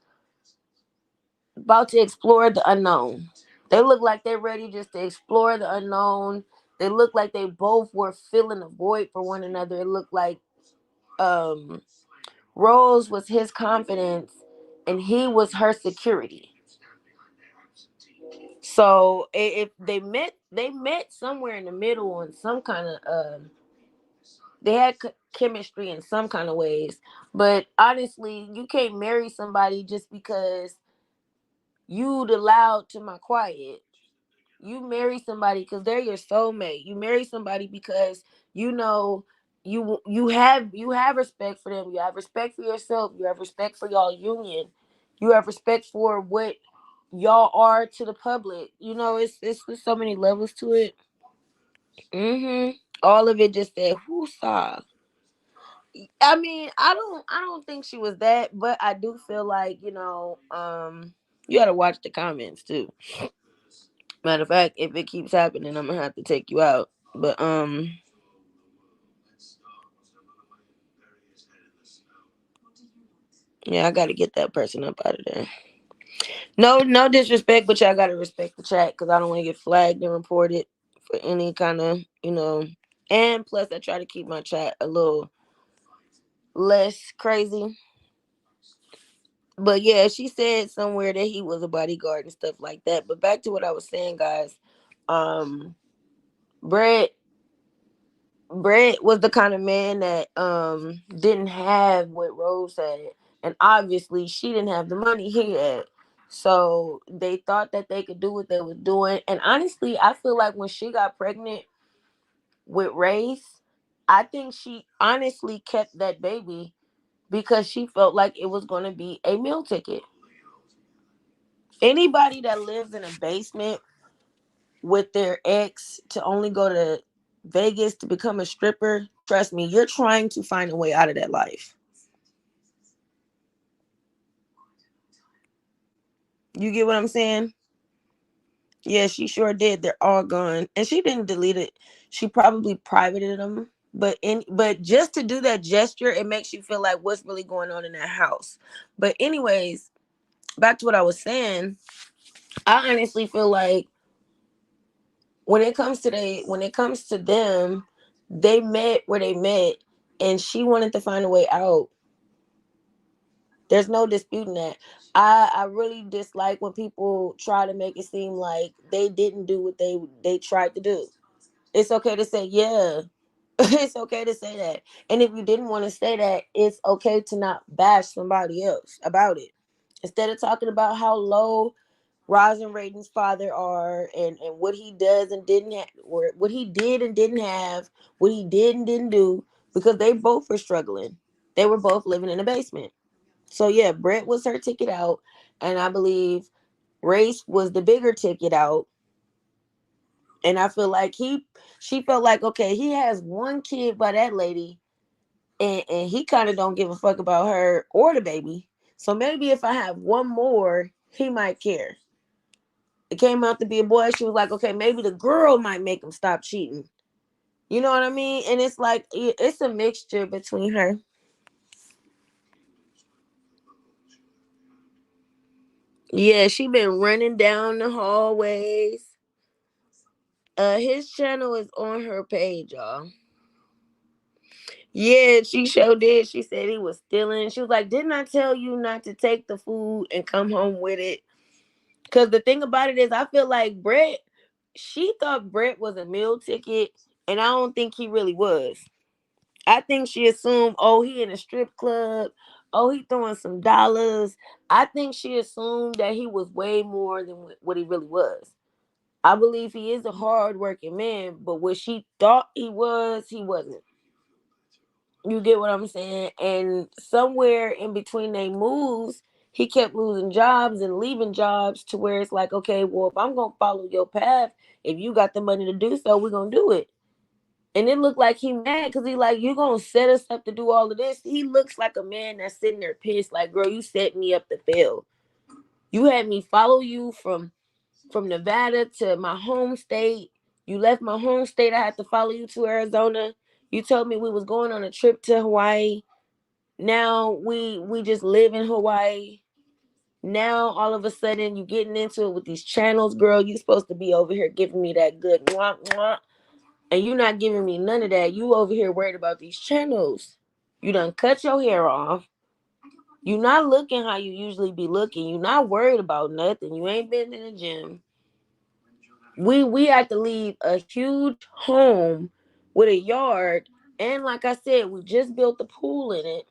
about to explore the unknown. They look like they're ready just to explore the unknown. They look like they both were filling a void for one another. It looked like um Rose was his confidence and he was her security. So if they met somewhere in the middle on some kind of they had chemistry in some kind of ways. But honestly, you can't marry somebody just because you the loud to my quiet. You marry somebody because they're your soulmate. You marry somebody because you know you have respect for them. You have respect for yourself. You have respect for y'all union. You have respect for what y'all are to the public. You know, it's there's so many levels to it. All of it just said whoosah. I mean, I don't think she was that, but I do feel like, you gotta watch the comments too. Matter of fact, if it keeps happening, I'm gonna have to take you out. But yeah, I gotta get that person up out of there. No disrespect, but y'all gotta respect the chat because I don't want to get flagged and reported for any kind of, And plus, I try to keep my chat a little less crazy. But yeah, she said somewhere that he was a bodyguard and stuff like that. But back to what I was saying, guys. Um, Brett Brett was the kind of man that didn't have what Rose had, and obviously she didn't have the money he had. So they thought that they could do what they were doing. And honestly, I feel like when she got pregnant with Race, I think she honestly kept that baby because she felt like it was going to be a meal ticket. Anybody that lives in a basement with their ex to only go to Vegas to become a stripper, trust me, you're trying to find a way out of that life. You get what I'm saying? Yeah, she sure did. They're all gone. And she didn't delete it. She probably privated them. But just to do that gesture, it makes you feel like what's really going on in that house. But anyways, back to what I was saying, I honestly feel like when it comes to them, they met where they met and she wanted to find a way out. There's no disputing that. I really dislike when people try to make it seem like they didn't do what they tried to do. It's okay to say yeah. It's okay to say that. And if you didn't want to say that, it's okay to not bash somebody else about it. Instead of talking about how low Roz and Rayden's father are and what he does and didn't have, or what he did and didn't have, what he did and didn't do, because they both were struggling. They were both living in a basement. So yeah, Brett was her ticket out, and I believe Race was the bigger ticket out. And I feel like she felt like, okay, he has one kid by that lady, and he kind of don't give a fuck about her or the baby. So maybe if I have one more, he might care. It came out to be a boy. She was like, okay, maybe the girl might make him stop cheating. You know what I mean? And it's like it's a mixture between her. Yeah, she been running down the hallways. His channel is on her page, y'all. Yeah, she sure did. She said he was stealing. She was like, "Didn't I tell you not to take the food and come home with it?" Because the thing about it is, I feel like Brett. She thought Brett was a meal ticket, and I don't think he really was. I think she assumed, oh, he in a strip club. Oh, he throwing some dollars. I think she assumed that he was way more than what he really was. I believe he is a hardworking man, but what she thought he wasn't. You get what I'm saying? And somewhere in between they moves, he kept losing jobs and leaving jobs to where it's like, okay, well, if I'm gonna follow your path, if you got the money to do so, we're gonna do it. And it looked like he mad because he like, you gonna set us up to do all of this. He looks like a man that's sitting there pissed, like, girl, you set me up to fail. You had me follow you from Nevada to my home state. You left my home state. I had to follow you to Arizona. You told me we was going on a trip to Hawaii. Now we just live in Hawaii. Now all of a sudden you getting into it with these channels, girl. You supposed to be over here giving me that good mwah, mwah, and you not giving me none of that. You over here worried about these channels. You done cut your hair off. You not looking how you usually be looking. You not worried about nothing. You ain't been in the gym. We had to leave a huge home with a yard, and like I said, we just built the pool in it.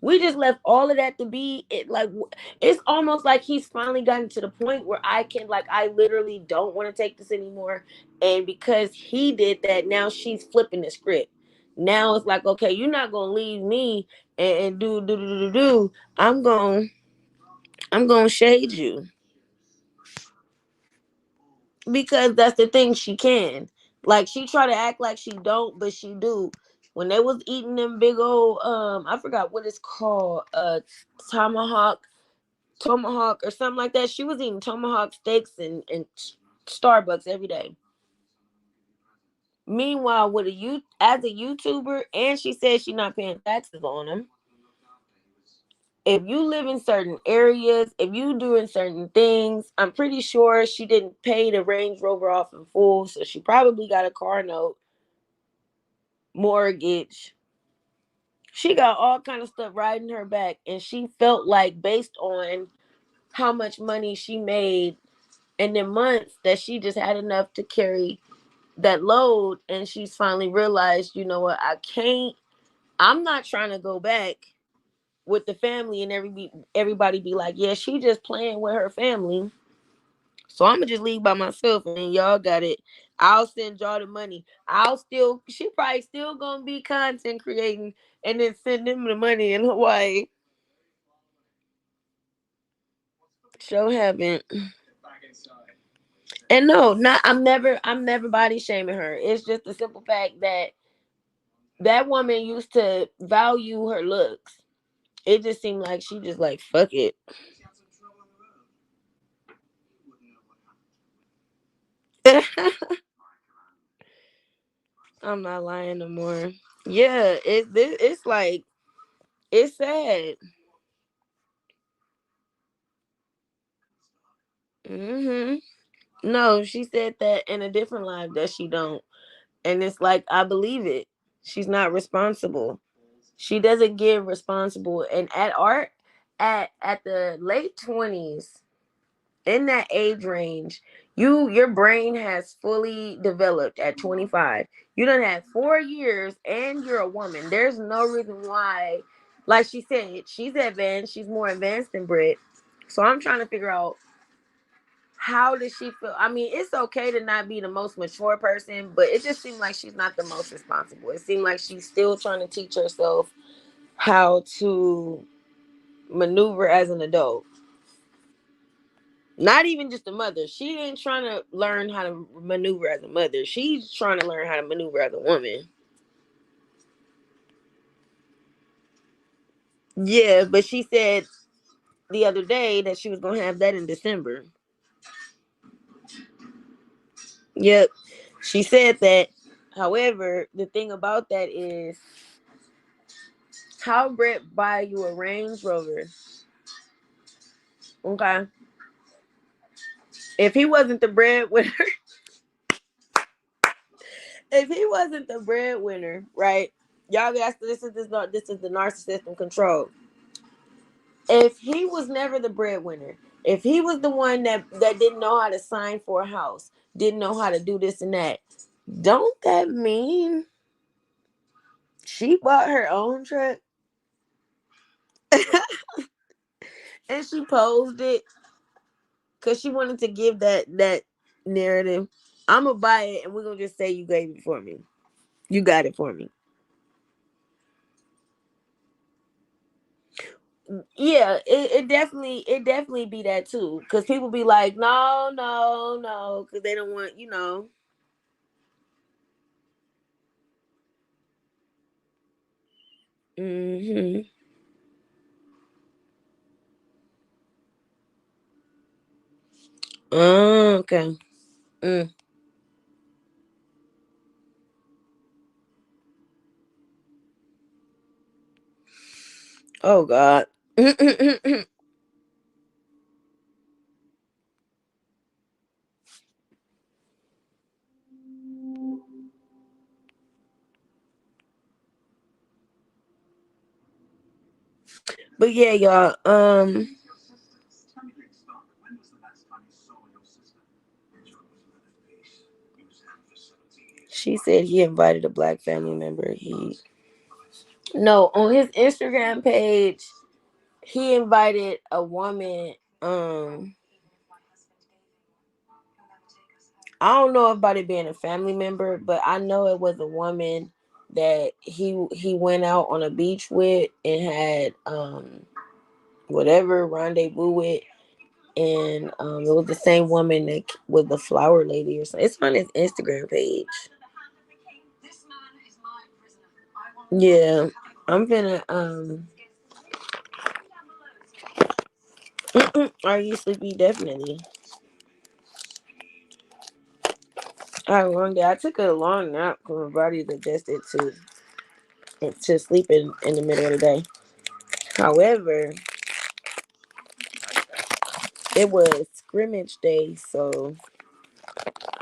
We just left all of that to be it. Like it's almost like he's finally gotten to the point where I literally don't want to take this anymore. And because he did that, now she's flipping the script. Now it's like, okay, you're not gonna leave me and do. I'm gonna shade you because that's the thing. She can, like, she try to act like she don't, but she do. When they was eating them big old I forgot what it's called, tomahawk tomahawk or something like that. She was eating tomahawk steaks and Starbucks every day. Meanwhile, with a you as a YouTuber, and she says she's not paying taxes on them. If you live in certain areas, if you doing certain things, I'm pretty sure she didn't pay the Range Rover off in full, so she probably got a car note, mortgage. She got all kind of stuff riding her back, and she felt like based on how much money she made in the months that she just had enough to carry that load, and she's finally realized, you know what, I can't. I'm not trying to go back with the family and everybody be like, yeah, she just playing with her family. So I'm gonna just leave by myself and y'all got it. I'll send y'all the money. She probably still gonna be content creating and then send them the money in Hawaii. Show haven't. And no, not I'm never body shaming her. It's just the simple fact that that woman used to value her looks. It just seemed like she just like fuck it. I'm not lying no more. Yeah, it's like it's sad. hmm No, she said that in a different life that she don't, and it's like I believe it. She's not responsible. She doesn't give responsible, and at the late 20s, in that age range, your brain has fully developed at 25. You done had 4 years and you're a woman. There's no reason why, like she said, she's advanced, she's more advanced than Britt. So I'm trying to figure out how does she feel. I mean, it's okay to not be the most mature person, but it just seemed like she's not the most responsible. It seemed like she's still trying to teach herself how to maneuver as an adult. Not even just a mother. She ain't trying to learn how to maneuver as a mother. She's trying to learn how to maneuver as a woman. Yeah, but she said the other day that she was gonna have that in December. Yep. She said that. However, the thing about that is how Brett buy you a Range Rover. Okay. If he wasn't the breadwinner, if he wasn't the breadwinner, right? Y'all guys, this is the narcissist in control. If he was never the breadwinner, if he was the one that didn't know how to sign for a house, didn't know how to do this and that, don't that mean she bought her own truck and she posed it because she wanted to give that narrative? I'm gonna buy it and we're gonna just say you gave it for me. You got it for me. Yeah, it definitely be that too. Cause people be like, no, no, no, because they don't want. Hmm. Oh, okay. Mm. Oh God. But yeah, y'all. She said he invited a black family member. He No, on his Instagram page, he invited a woman. I don't know about it being a family member, but I know it was a woman that he went out on a beach with and had whatever rendezvous with, and it was the same woman that was the flower lady or something. It's on his Instagram page. Yeah, I'm gonna Are you sleepy? Definitely. I had a long day. I took a long nap because my body's adjusted to sleeping in the middle of the day. However, it was scrimmage day, so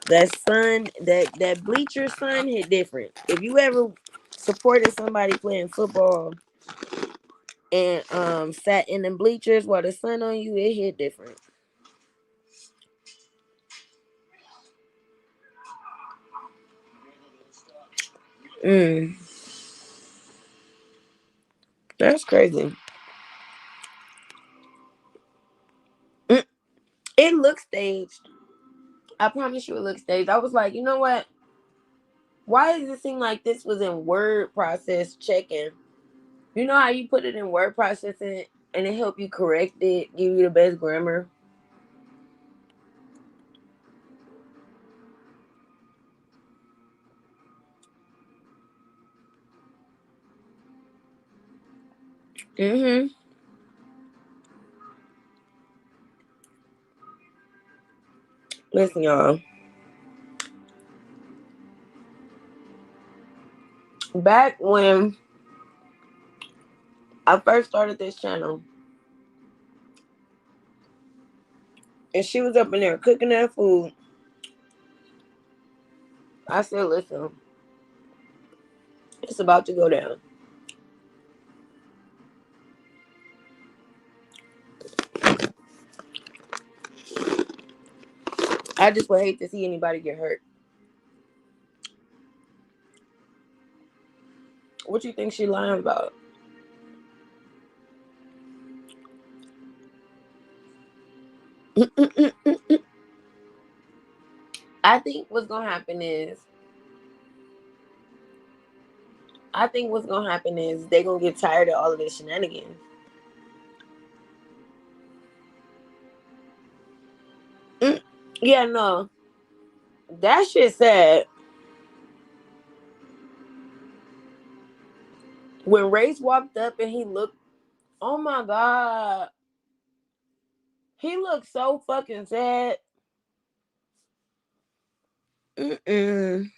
that bleacher sun hit different. If you ever supported somebody playing football and sat in the bleachers while the sun on you, it hit different. Mm, that's crazy. Mm, it looks staged. I promise you, it looks staged. I was like, you know what? Why does it seem like this was in word process checking? You know how you put it in word processing and it help you correct it, give you the best grammar. Mm-hmm. Listen, y'all. Back when I first started this channel, and she was up in there cooking that food, I said, listen, it's about to go down. I just would hate to see anybody get hurt. What you think she lying about? I think what's gonna happen is they gonna get tired of all of this shenanigans. Mm, yeah, no. That shit said when Race walked up and he looked, oh my God. He looked so fucking sad. Mm-mm.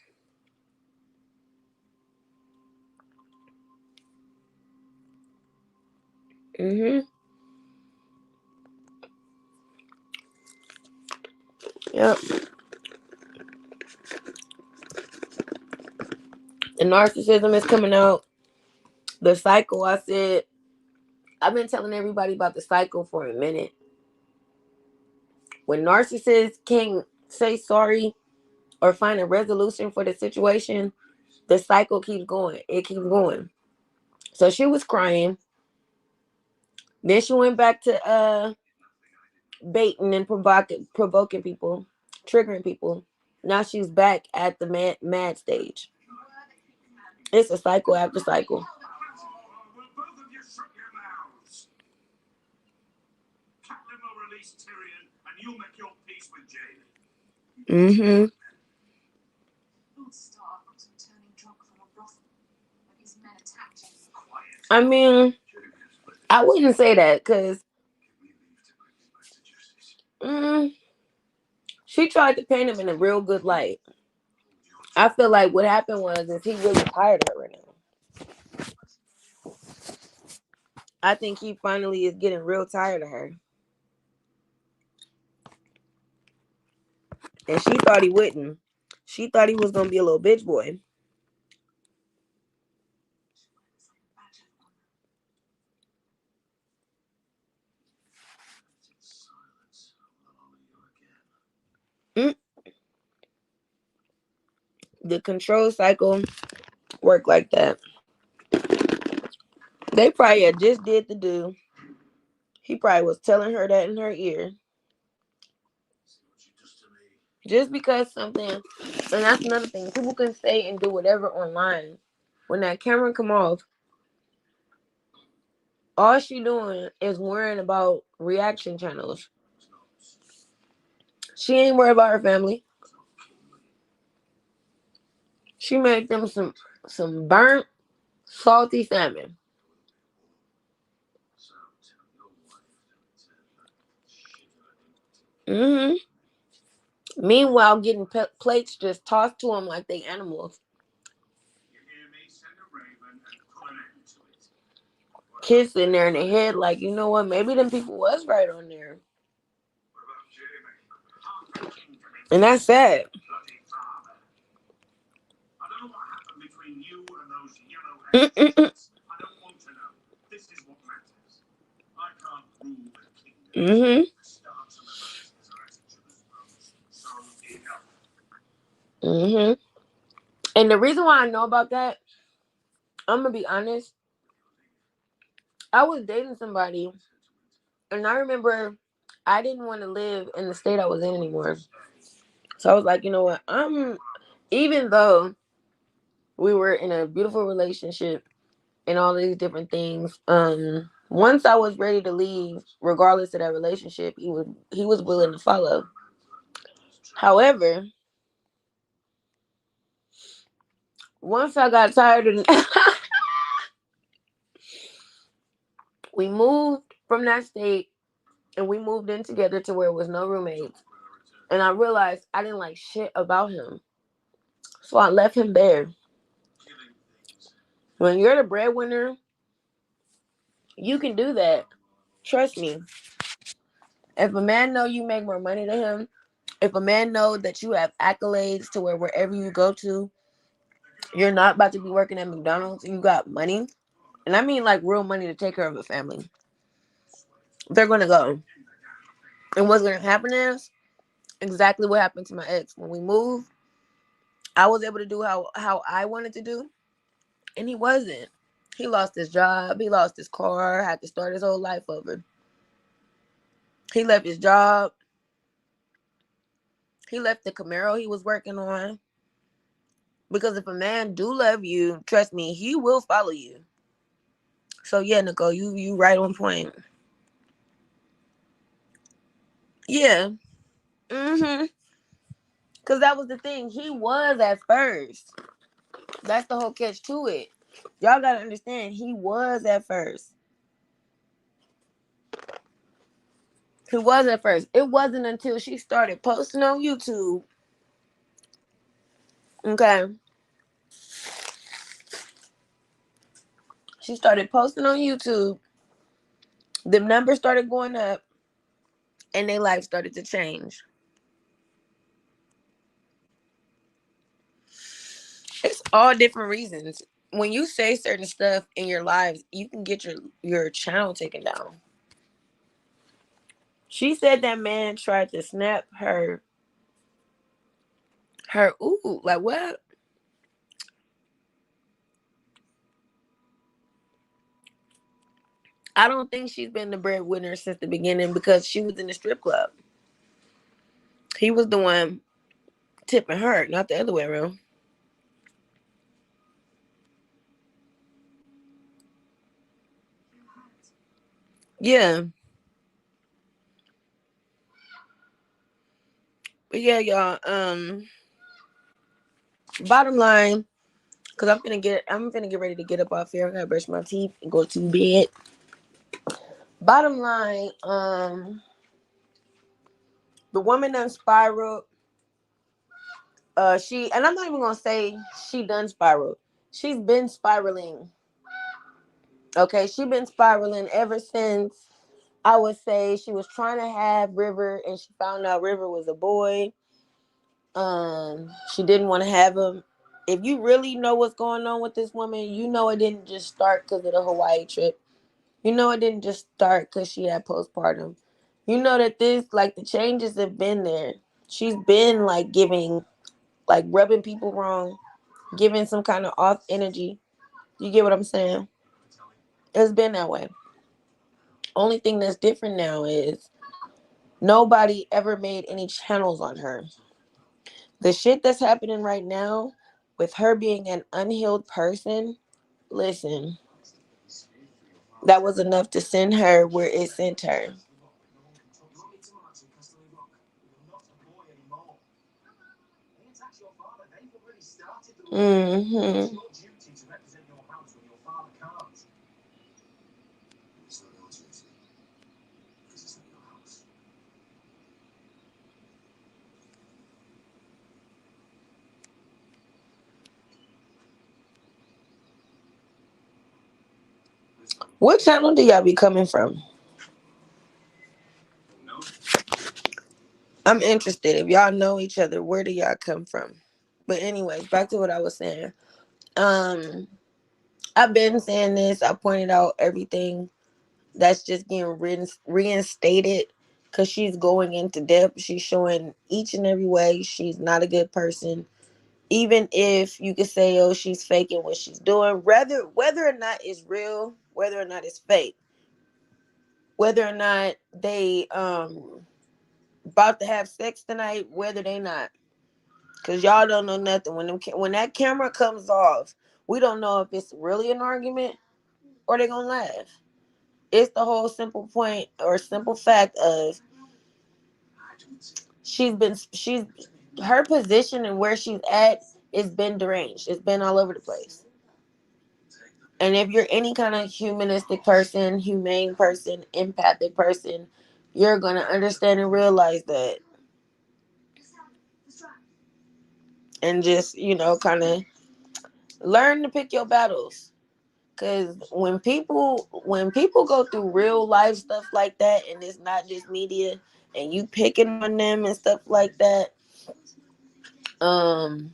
Mm-hmm. Yep. The narcissism is coming out. The cycle, I said, I've been telling everybody about the cycle for a minute. When narcissists can't say sorry or find a resolution for the situation, the cycle keeps going. It keeps going. So she was crying. Then she went back to baiting and provoking people, triggering people. Now she's back at the mad stage. It's a cycle after cycle. Mm-hmm. I mean, I wouldn't say that because mm, she tried to paint him in a real good light. I feel like what happened was is he really tired of her right now. I think he finally is getting real tired of her. And she thought he wouldn't. She thought he was gonna be a little bitch boy. Mm. The control cycle work like that. They probably had just did the do. He probably was telling her that in her ear. Just because something, and that's another thing. People can say and do whatever online. when that camera come off, all she doing is worrying about reaction channels. She ain't worried about her family. She made them some burnt, salty salmon. hmm Meanwhile, getting plates just tossed to them like they animals. Kids in there in their head, like, you know what? Maybe them people was right on there, and that's sad. hmm hmm And the reason why I know about that, I'm gonna be honest. I was dating somebody, and I remember I didn't want to live in the state I was in anymore. So I was like, you know what? Even though we were in a beautiful relationship and all these different things, once I was ready to leave, regardless of that relationship, he was willing to follow. However, once I got tired of we moved from that state and we moved in together to where it was no roommates. And I realized I didn't like shit about him. So I left him there. When you're the breadwinner, you can do that. Trust me. If a man know you make more money than him, if a man know that you have accolades to where wherever you go to, you're not about to be working at McDonald's and you got money, and I mean like real money to take care of a family, they're gonna go. And what's gonna happen is exactly what happened to my ex. When we moved, I was able to do how I wanted to do, and he wasn't. He lost his job, he lost his car, had to start his whole life over. He left his job, he left the Camaro he was working on. Because if a man do love you, trust me, he will follow you. So yeah, Nicole, you right on point. Yeah. Mm-hmm. Cause that was the thing. He was at first. That's the whole catch to it. Y'all gotta understand, he was at first. He was at first. It wasn't until she started posting on YouTube. Okay. She started posting on YouTube. The numbers started going up and their life started to change. It's all different reasons. When you say certain stuff in your lives, you can get your channel taken down. She said that man tried to snap her ooh, like what? I don't think she's been the breadwinner since the beginning because she was in the strip club. He was the one tipping her, not the other way around. Yeah. But yeah, y'all, bottom line, because I'm gonna get ready to get up off here. I gotta brush my teeth and go to bed. Bottom line, the woman done spiraled. She and I'm not even gonna say she done spiraled. She's been spiraling. Okay, she been spiraling ever since I would say she was trying to have River and she found out River was a boy. She didn't want to have him. If you really know what's going on with this woman, you know it didn't just start because of the Hawaii trip. You know it didn't just start because she had postpartum. You know that this, like, the changes have been there. She's been like giving, like rubbing people wrong, giving some kind of off energy. You get what I'm saying? It's been that way. Only thing that's different now is nobody ever made any channels on her. The shit that's happening right now, with her being an unhealed person, listen, that was enough to send her where it sent her. Mm-hmm. What channel do y'all be coming from? I'm interested. If y'all know each other, where do y'all come from? But anyways, back to what I was saying. Um, I've been saying this. I pointed out everything that's just getting reinstated because she's going into depth. She's showing each and every way she's not a good person. Even if you could say, oh, she's faking what she's doing, whether or not it's real, whether or not it's fake, whether or not they about to have sex tonight, whether they not, because y'all don't know nothing. When that camera comes off, we don't know if it's really an argument or they're gonna laugh. It's the whole simple point or simple fact of she's her position and where she's at is been deranged. It's been all over the place. And if you're any kind of humanistic person, humane person, empathic person, you're gonna understand and realize that, and just kind of learn to pick your battles. Cause when people go through real life stuff like that, and it's not just media, and you picking on them and stuff like that, um,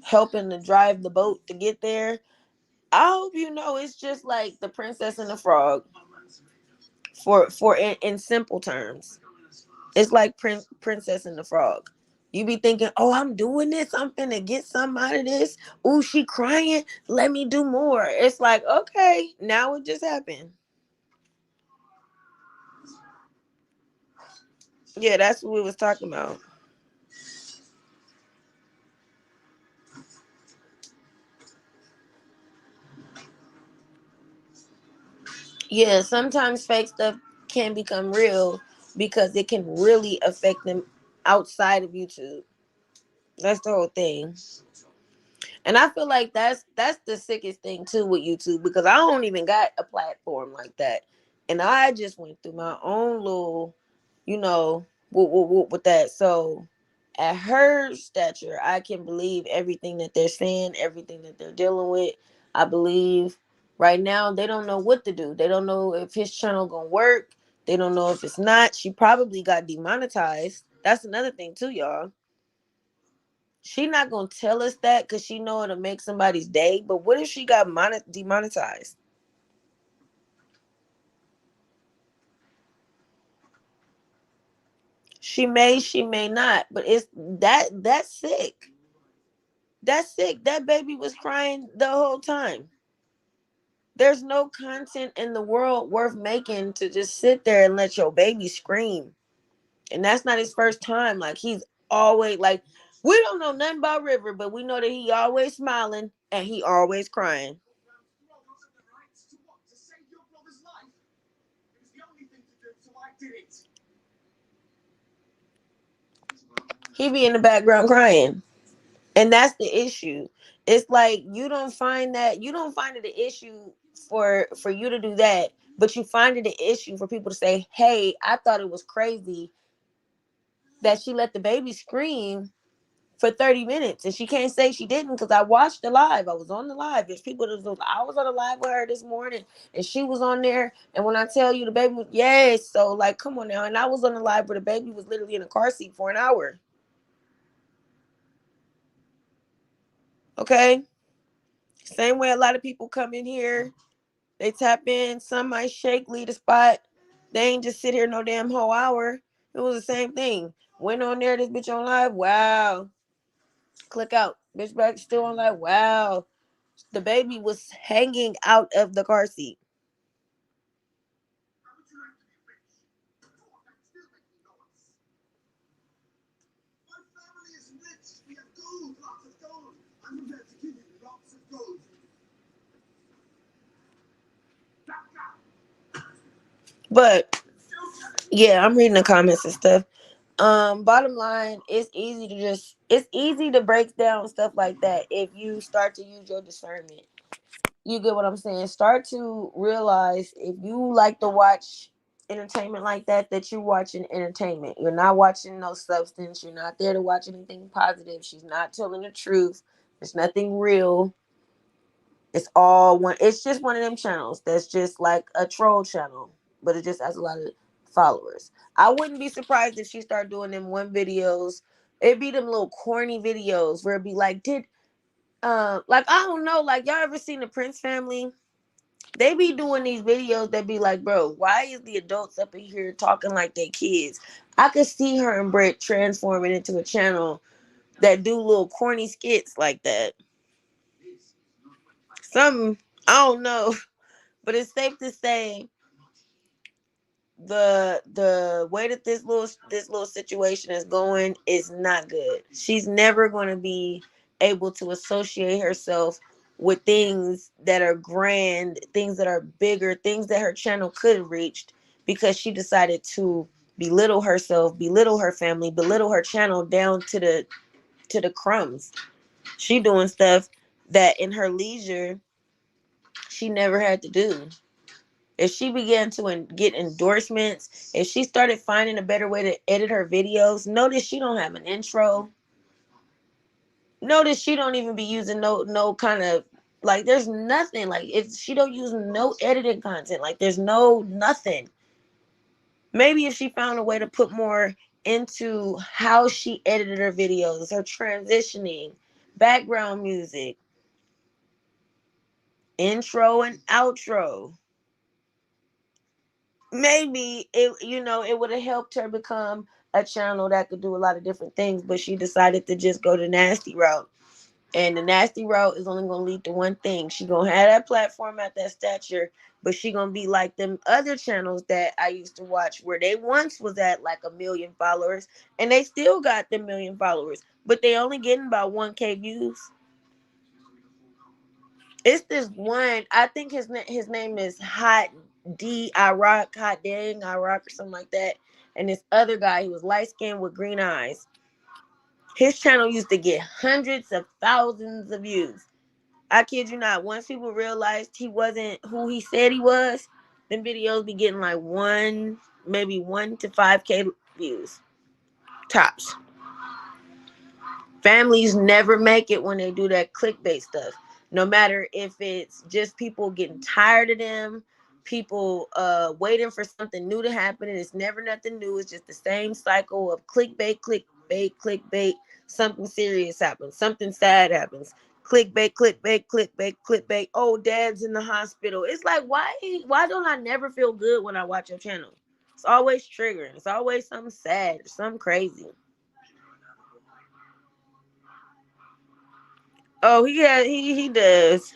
helping to drive the boat to get there. I hope you know it's just like the Princess and the Frog. In simple terms, it's like Princess and the Frog. You be thinking, oh, I'm doing this. I'm finna get something out of this. Ooh, she crying. Let me do more. It's like, okay, now it just happened. Yeah, that's what we was talking about. Yeah, sometimes fake stuff can become real because it can really affect them outside of YouTube. That's the whole thing. And I feel like that's the sickest thing too with YouTube, because I don't even got a platform like that. And I just went through my own little, with that. So at her stature, I can believe everything that they're saying, everything that they're dealing with. I believe right now they don't know what to do. They don't know if his channel gonna work. They don't know if it's not. She probably got demonetized. That's another thing too, y'all. She not gonna tell us that because she know it'll make somebody's day. But what if she got demonetized? She may not. But it's that's sick. That's sick. That baby was crying the whole time. There's no content in the world worth making to just sit there and let your baby scream. And that's not his first time. Like, he's always like, we don't know nothing about River, but we know that he always smiling and he always crying. He be in the background crying. And that's the issue. It's like you don't find it an issue for you to do that, but you find it an issue for people to say, hey, I thought it was crazy that she let the baby scream for 30 minutes, and she can't say she didn't because I watched the live. I was on the live. There's people that was, I was on the live with her this morning, and she was on there. And when I tell you the baby was, yes, so like, come on now. And I was on the live where the baby was literally in a car seat for an hour. Okay. Same way a lot of people come in here, they tap in, some might shake, lead the spot. They ain't just sit here no damn whole hour. It was the same thing. Went on there, this bitch on live. Wow. Click out. Bitch back still on live. Wow. The baby was hanging out of the car seat. But yeah, I'm reading the comments and stuff. Bottom line, it's easy to break down stuff like that if you start to use your discernment. You get what I'm saying? Start to realize if you like to watch entertainment like that you're watching entertainment. You're not watching no substance. You're not there to watch anything positive. She's not telling the truth. There's nothing real. It's all one. It's just one of them channels that's just like a troll channel, but it just has a lot of followers. I wouldn't be surprised if she started doing them one videos. It'd be them little corny videos where it'd be like, like I don't know, like y'all ever seen the Prince family? They be doing these videos that be like, bro, why is the adults up in here talking like they kids? I could see her and Brett transforming into a channel that do little corny skits like that. Some I don't know, but it's safe to say the way that this little situation is going is not good. She's never going to be able to associate herself with things that are grand, things that are bigger, things that her channel could have reached because she decided to belittle herself, belittle her family, belittle her channel down to the crumbs. She doing stuff that in her leisure she never had to do. If she began to get endorsements, if she started finding a better way to edit her videos, notice she don't have an intro. Notice she don't even be using no kind of, like, there's nothing, like, if she don't use no editing content, like there's no nothing. Maybe if she found a way to put more into how she edited her videos, her transitioning, background music, intro and outro, maybe it would have helped her become a channel that could do a lot of different things, but she decided to just go the nasty route, and the nasty route is only going to lead to one thing. She gonna have that platform at that stature, but she gonna be like them other channels that I used to watch where they once was at like 1 million followers, and they still got the 1 million followers, but they only getting about 1K views. It's this one. I think his name is Hot D Iraq, Hot Dang Iraq, or something like that. And this other guy, he was light skinned with green eyes. His channel used to get hundreds of thousands of views. I kid you not. Once people realized he wasn't who he said he was, then videos be getting like maybe 1 to 5K views tops. Families never make it when they do that clickbait stuff. No matter if it's just people getting tired of them, people waiting for something new to happen, and it's never nothing new. It's just the same cycle of clickbait, clickbait, clickbait. Something serious happens. Something sad happens. Clickbait, clickbait, clickbait, clickbait. Oh, dad's in the hospital. It's like, why don't I never feel good when I watch your channel? It's always triggering. It's always something sad, something crazy. Oh, he does.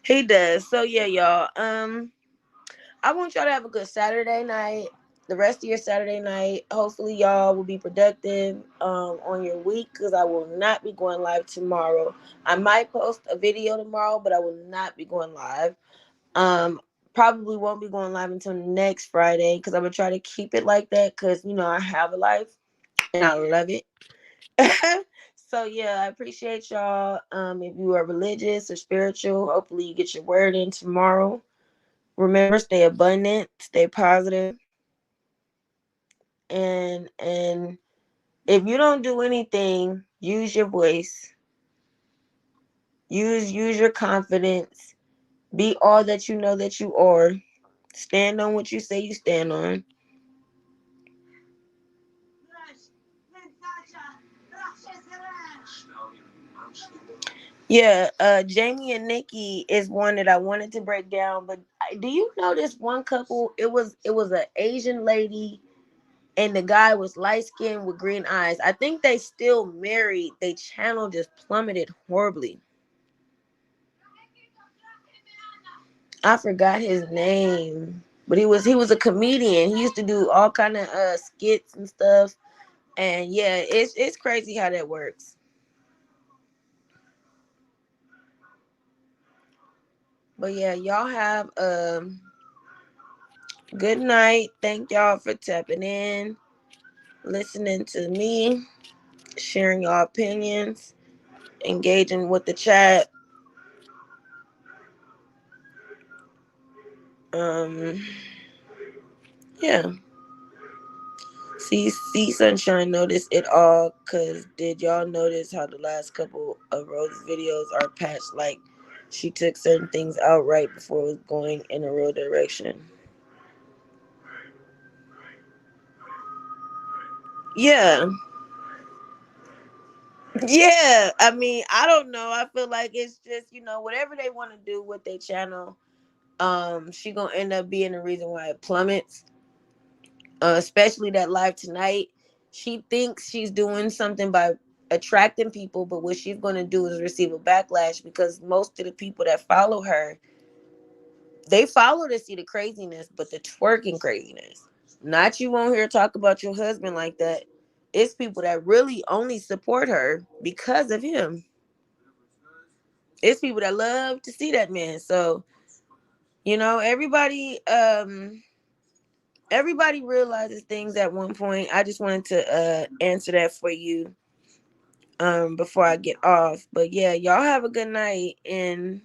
He does. So yeah, y'all. I want y'all to have a good Saturday night. The rest of your Saturday night. Hopefully y'all will be productive on your week, because I will not be going live tomorrow. I might post a video tomorrow, but I will not be going live. Probably won't be going live until next Friday, because I'm gonna try to keep it like that, because I have a life and I love it. So yeah, I appreciate y'all. If you are religious or spiritual, hopefully you get your word in tomorrow. Remember, stay abundant, stay positive, and if you don't do anything, use your voice, use your confidence, be all that you know that you are. Stand on what you say you stand on. Yeah, Jamie and Nikki is one that I wanted to break down. But do you know this one couple? It was an Asian lady, and the guy was light skinned with green eyes. I think they still married. They channel just plummeted horribly. I forgot his name, but he was a comedian. He used to do all kind of skits and stuff. And yeah, it's crazy how that works. But yeah, y'all have Good night. Thank y'all for tapping in, listening to me, sharing your opinions, engaging with the chat. Um, yeah. See, Sunshine, notice it all. Cause did y'all notice how the last couple of Rose's videos are patched? Like she took certain things out right before it was going in a real direction. Yeah. Yeah. I mean, I don't know. I feel like it's just, whatever they want to do with their channel, she gonna end up being the reason why it plummets. Especially that live tonight. She thinks she's doing something by attracting people, but what she's going to do is receive a backlash because most of the people that follow her, they follow to see the craziness, but the twerking craziness. Not you won't hear talk about your husband like that. It's people that really only support her because of him. It's people that love to see that man. So, everybody realizes things at one point. I just wanted to answer that for you before I get off. But yeah, y'all have a good night and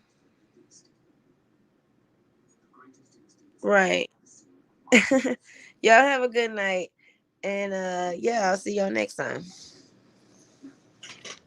right. Y'all have a good night and yeah, I'll see y'all next time.